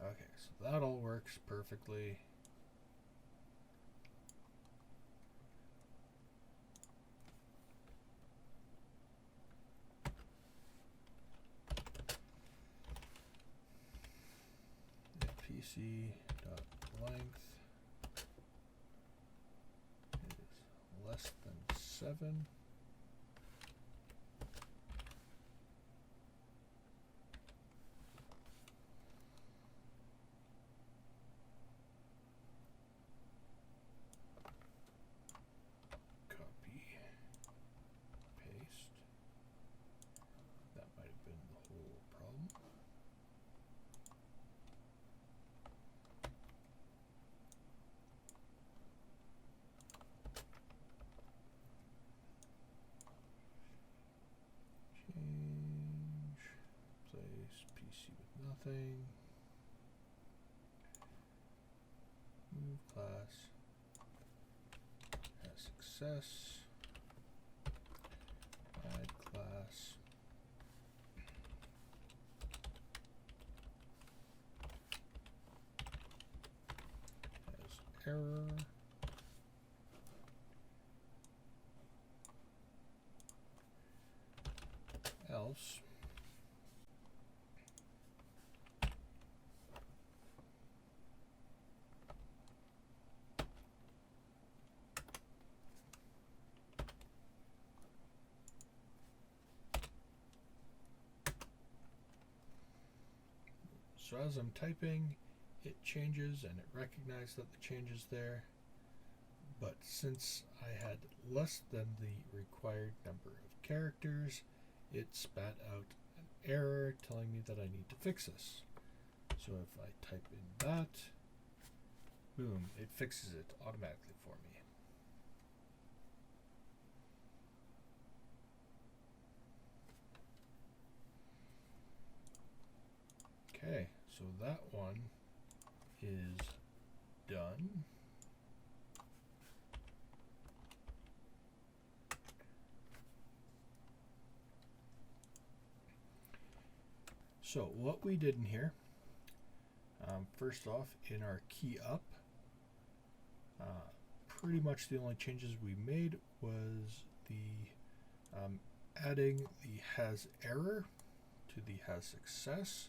Okay, so that all works perfectly. PC dot length is less than 7. Copy, paste. That might have been the whole problem. Change, place PC with nothing. Move class has success. Add class. Has error. Else so as I'm typing, it changes and it recognizes that the change is there, but since I had less than the required number of characters, it spat out an error telling me that I need to fix this. So if I type in that, boom, it fixes it automatically for me. Okay, so that one is done. So what we did in here, first off, in our key up, pretty much the only changes we made was the adding the has error to the has success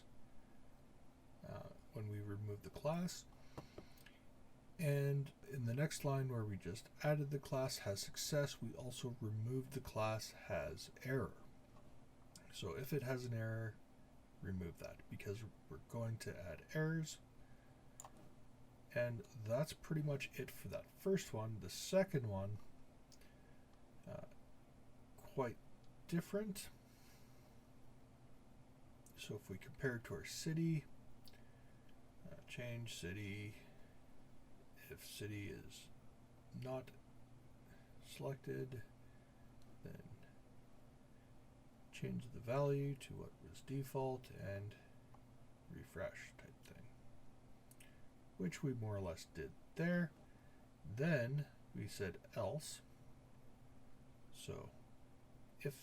when we remove the class. And in the next line where we just added the class has success, we also removed the class has error. So if it has an error, remove that, because we're going to add errors. And that's pretty much it for that first one. The second one, quite different. So if we compare it to our city, change city, if city is not selected, then change the value to what was default and refresh type thing, which we more or less did there. Then we said else. So if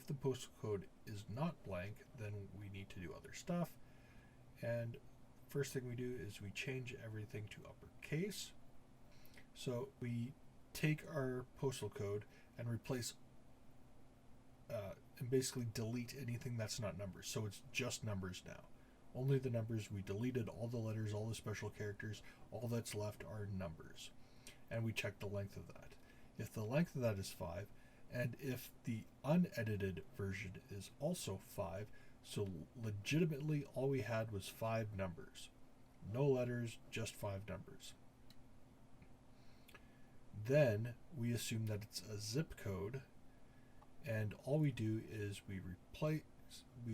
the postal code is not blank, then we need to do other stuff. And first thing we do is we change everything to uppercase. So we take our postal code and replace and basically delete anything that's not numbers. So it's just numbers now. Only the numbers. We deleted all the letters, all the special characters. All that's left are numbers. And we check the length of that. If the length of that is 5, and if the unedited version is also 5, so legitimately all we had was 5 numbers. No letters, just 5 numbers. Then we assume that it's a zip code, and all we do is we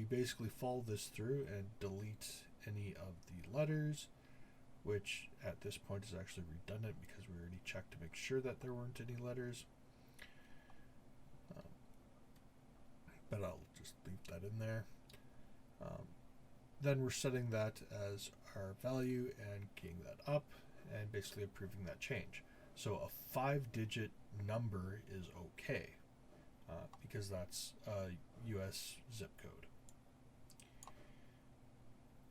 basically follow this through and delete any of the letters, which at this point is actually redundant because we already checked to make sure that there weren't any letters. But I'll just leave that in there. Then we're setting that as our value and keying that up and basically approving that change. So a 5-digit number is okay because that's a US zip code.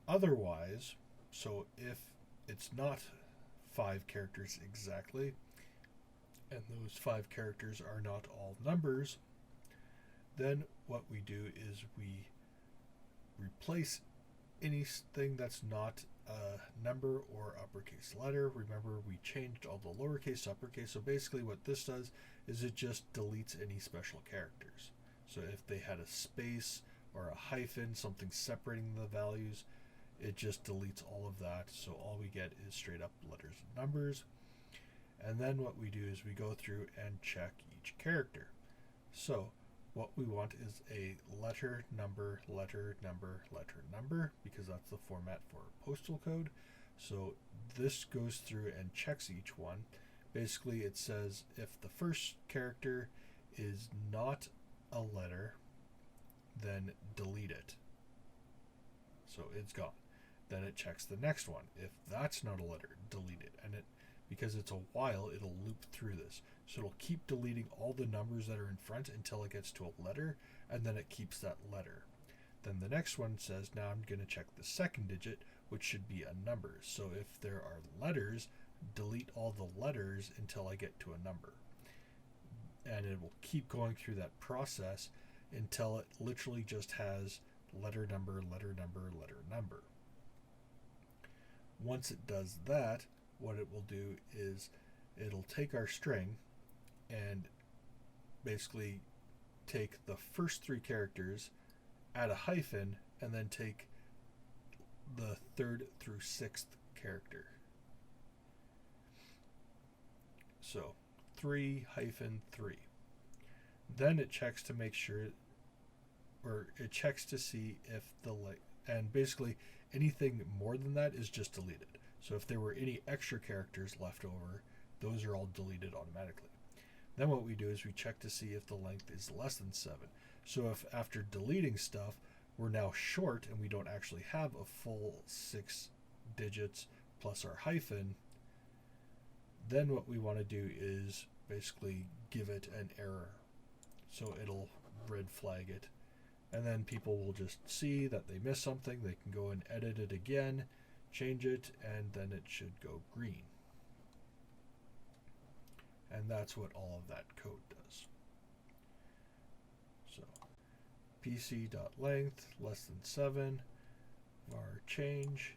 Otherwise, so if it's not 5 characters exactly, and those 5 characters are not all numbers, then what we do is we replace anything that's not a number or uppercase letter. Remember, we changed all the lowercase to uppercase, so basically what this does is it just deletes any special characters. So if they had a space or a hyphen, something separating the values, it just deletes all of that. So all we get is straight up letters and numbers. And then what we do is we go through and check each character. So what we want is a letter, number, letter, number, letter, number, because that's the format for a postal code. So this goes through and checks each one. Basically, it says if the first character is not a letter, then delete it. So it's gone. Then it checks the next one. If that's not a letter, delete it. And because it's a while, it'll loop through this. So it'll keep deleting all the numbers that are in front until it gets to a letter, and then it keeps that letter. Then the next one says, now I'm going to check the second digit, which should be a number. So if there are letters, delete all the letters until I get to a number. And it will keep going through that process until it literally just has letter, number, letter, number, letter, number. Once it does that, what it will do is it'll take our string and basically take the first 3 characters, add a hyphen, and then take the 3rd through 6th character. So 3 hyphen 3. Then it checks to make sure, or it checks to see if and basically anything more than that is just deleted. So if there were any extra characters left over, those are all deleted automatically. Then what we do is we check to see if the length is less than 7. So if after deleting stuff, we're now short and we don't actually have a full 6 digits plus our hyphen, then what we want to do is basically give it an error. So it'll red flag it. And then people will just see that they missed something. They can go and edit it again, change it, and then it should go green. And that's what all of that code does. So pc.length less than 7, var change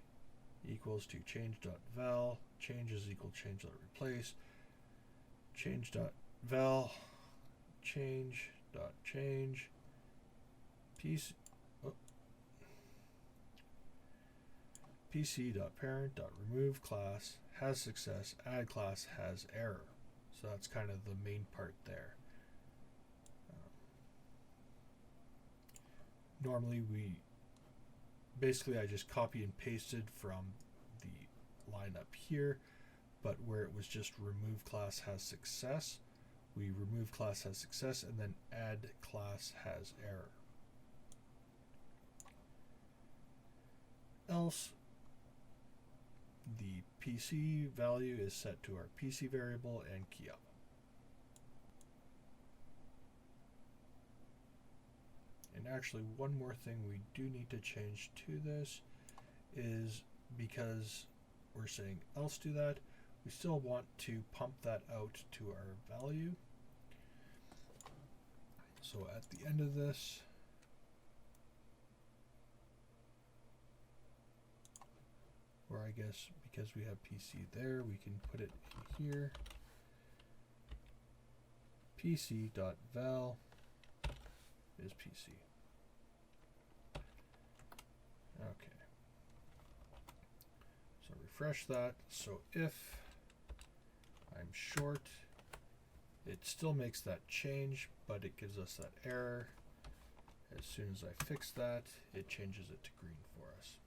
equals to change.val, change is equal to change.replace, change.val, change.change, pc.parent.remove class has success, add class has error. So that's kind of the main part there. Normally I just copy and pasted from the line up here, but where it was just remove class has success, we remove class has success and then add class has error. Else the PC value is set to our PC variable and key up. And actually, one more thing we do need to change to this is because we're saying else do that, we still want to pump that out to our value. So at the end of this, or I guess because we have PC there, we can put it in here. PC.val is PC. Okay. So refresh that. So if I'm short, it still makes that change, but it gives us that error. As soon as I fix that, it changes it to green for us.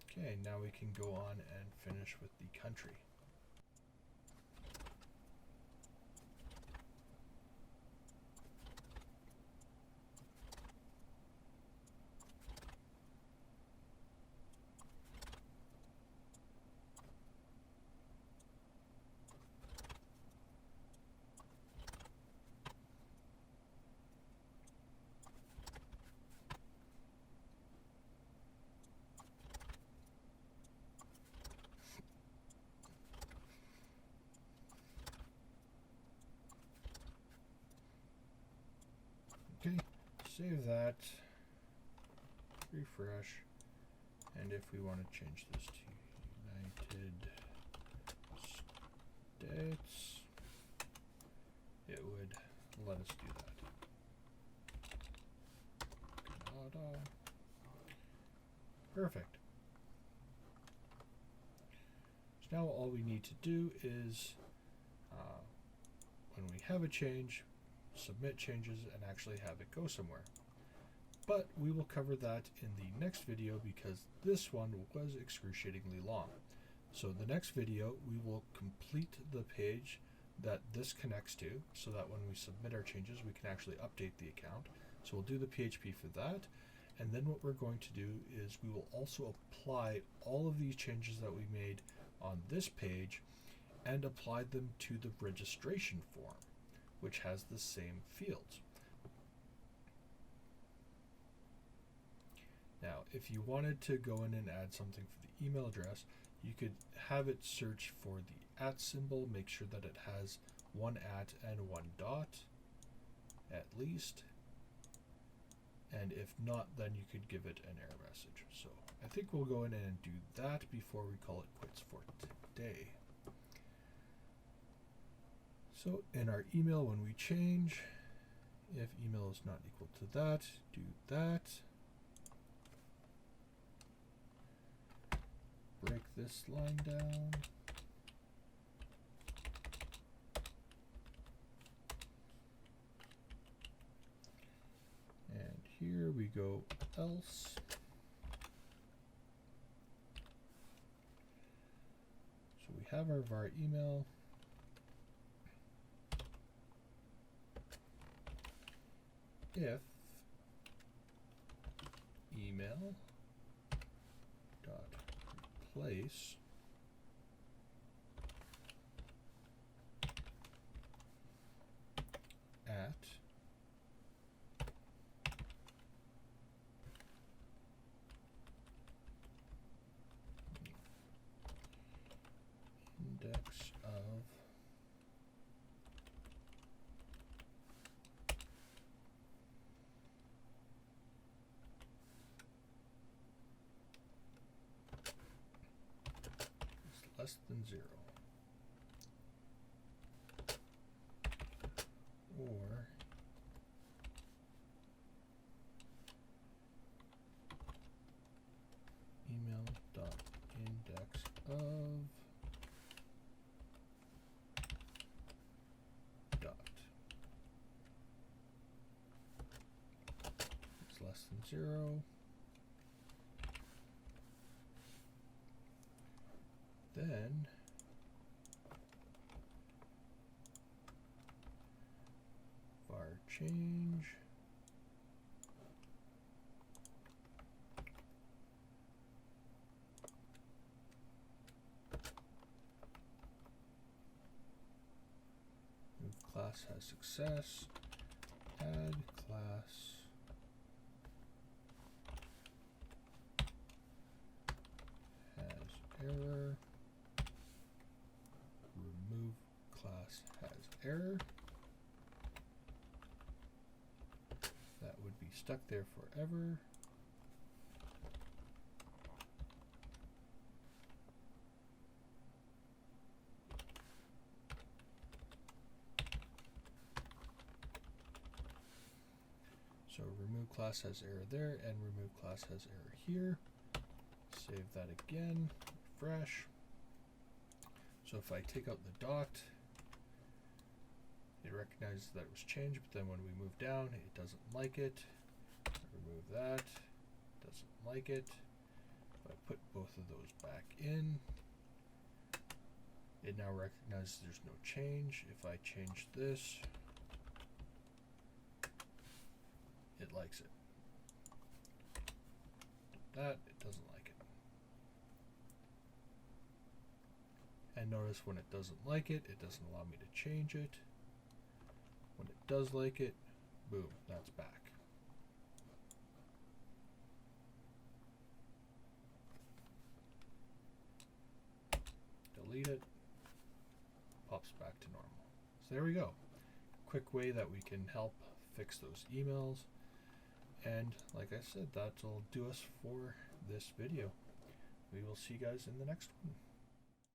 Okay, now we can go on and finish with the country. Okay, save that, refresh, and if we want to change this to United States, it would let us do that. Canada. Perfect. So now all we need to do is, when we have a change, submit changes and actually have it go somewhere. But we will cover that in the next video because this one was excruciatingly long. So the next video we will complete the page that this connects to so that when we submit our changes we can actually update the account. So we'll do the PHP for that, and then what we're going to do is we will also apply all of these changes that we made on this page and apply them to the registration form, which has the same fields. Now, if you wanted to go in and add something for the email address, you could have it search for the @ symbol, make sure that it has one @ and one dot, at least. And if not, then you could give it an error message. So I think we'll go in and do that before we call it quits for today. So in our email, when we change, if email is not equal to that, do that. Break this line down. And here we go else. So we have our var email. If email dot replace at index of less than 0, or email dot index of dot is less than 0. Then var change class has success, add class has error, remove class has error. That would be stuck there forever. So remove class has error there, and remove class has error here. Save that again, refresh. So if I take out the dot, it recognizes that it was changed, but then when we move down, it doesn't like it. Remove that, doesn't like it. If I put both of those back in, it now recognizes there's no change. If I change this, it likes it. That, it doesn't like it. And notice when it doesn't like it, it doesn't allow me to change it. When it does like it, boom, that's back. Delete it, pops back to normal. So there we go. Quick way that we can help fix those emails. And like I said, that'll do us for this video. We will see you guys in the next one.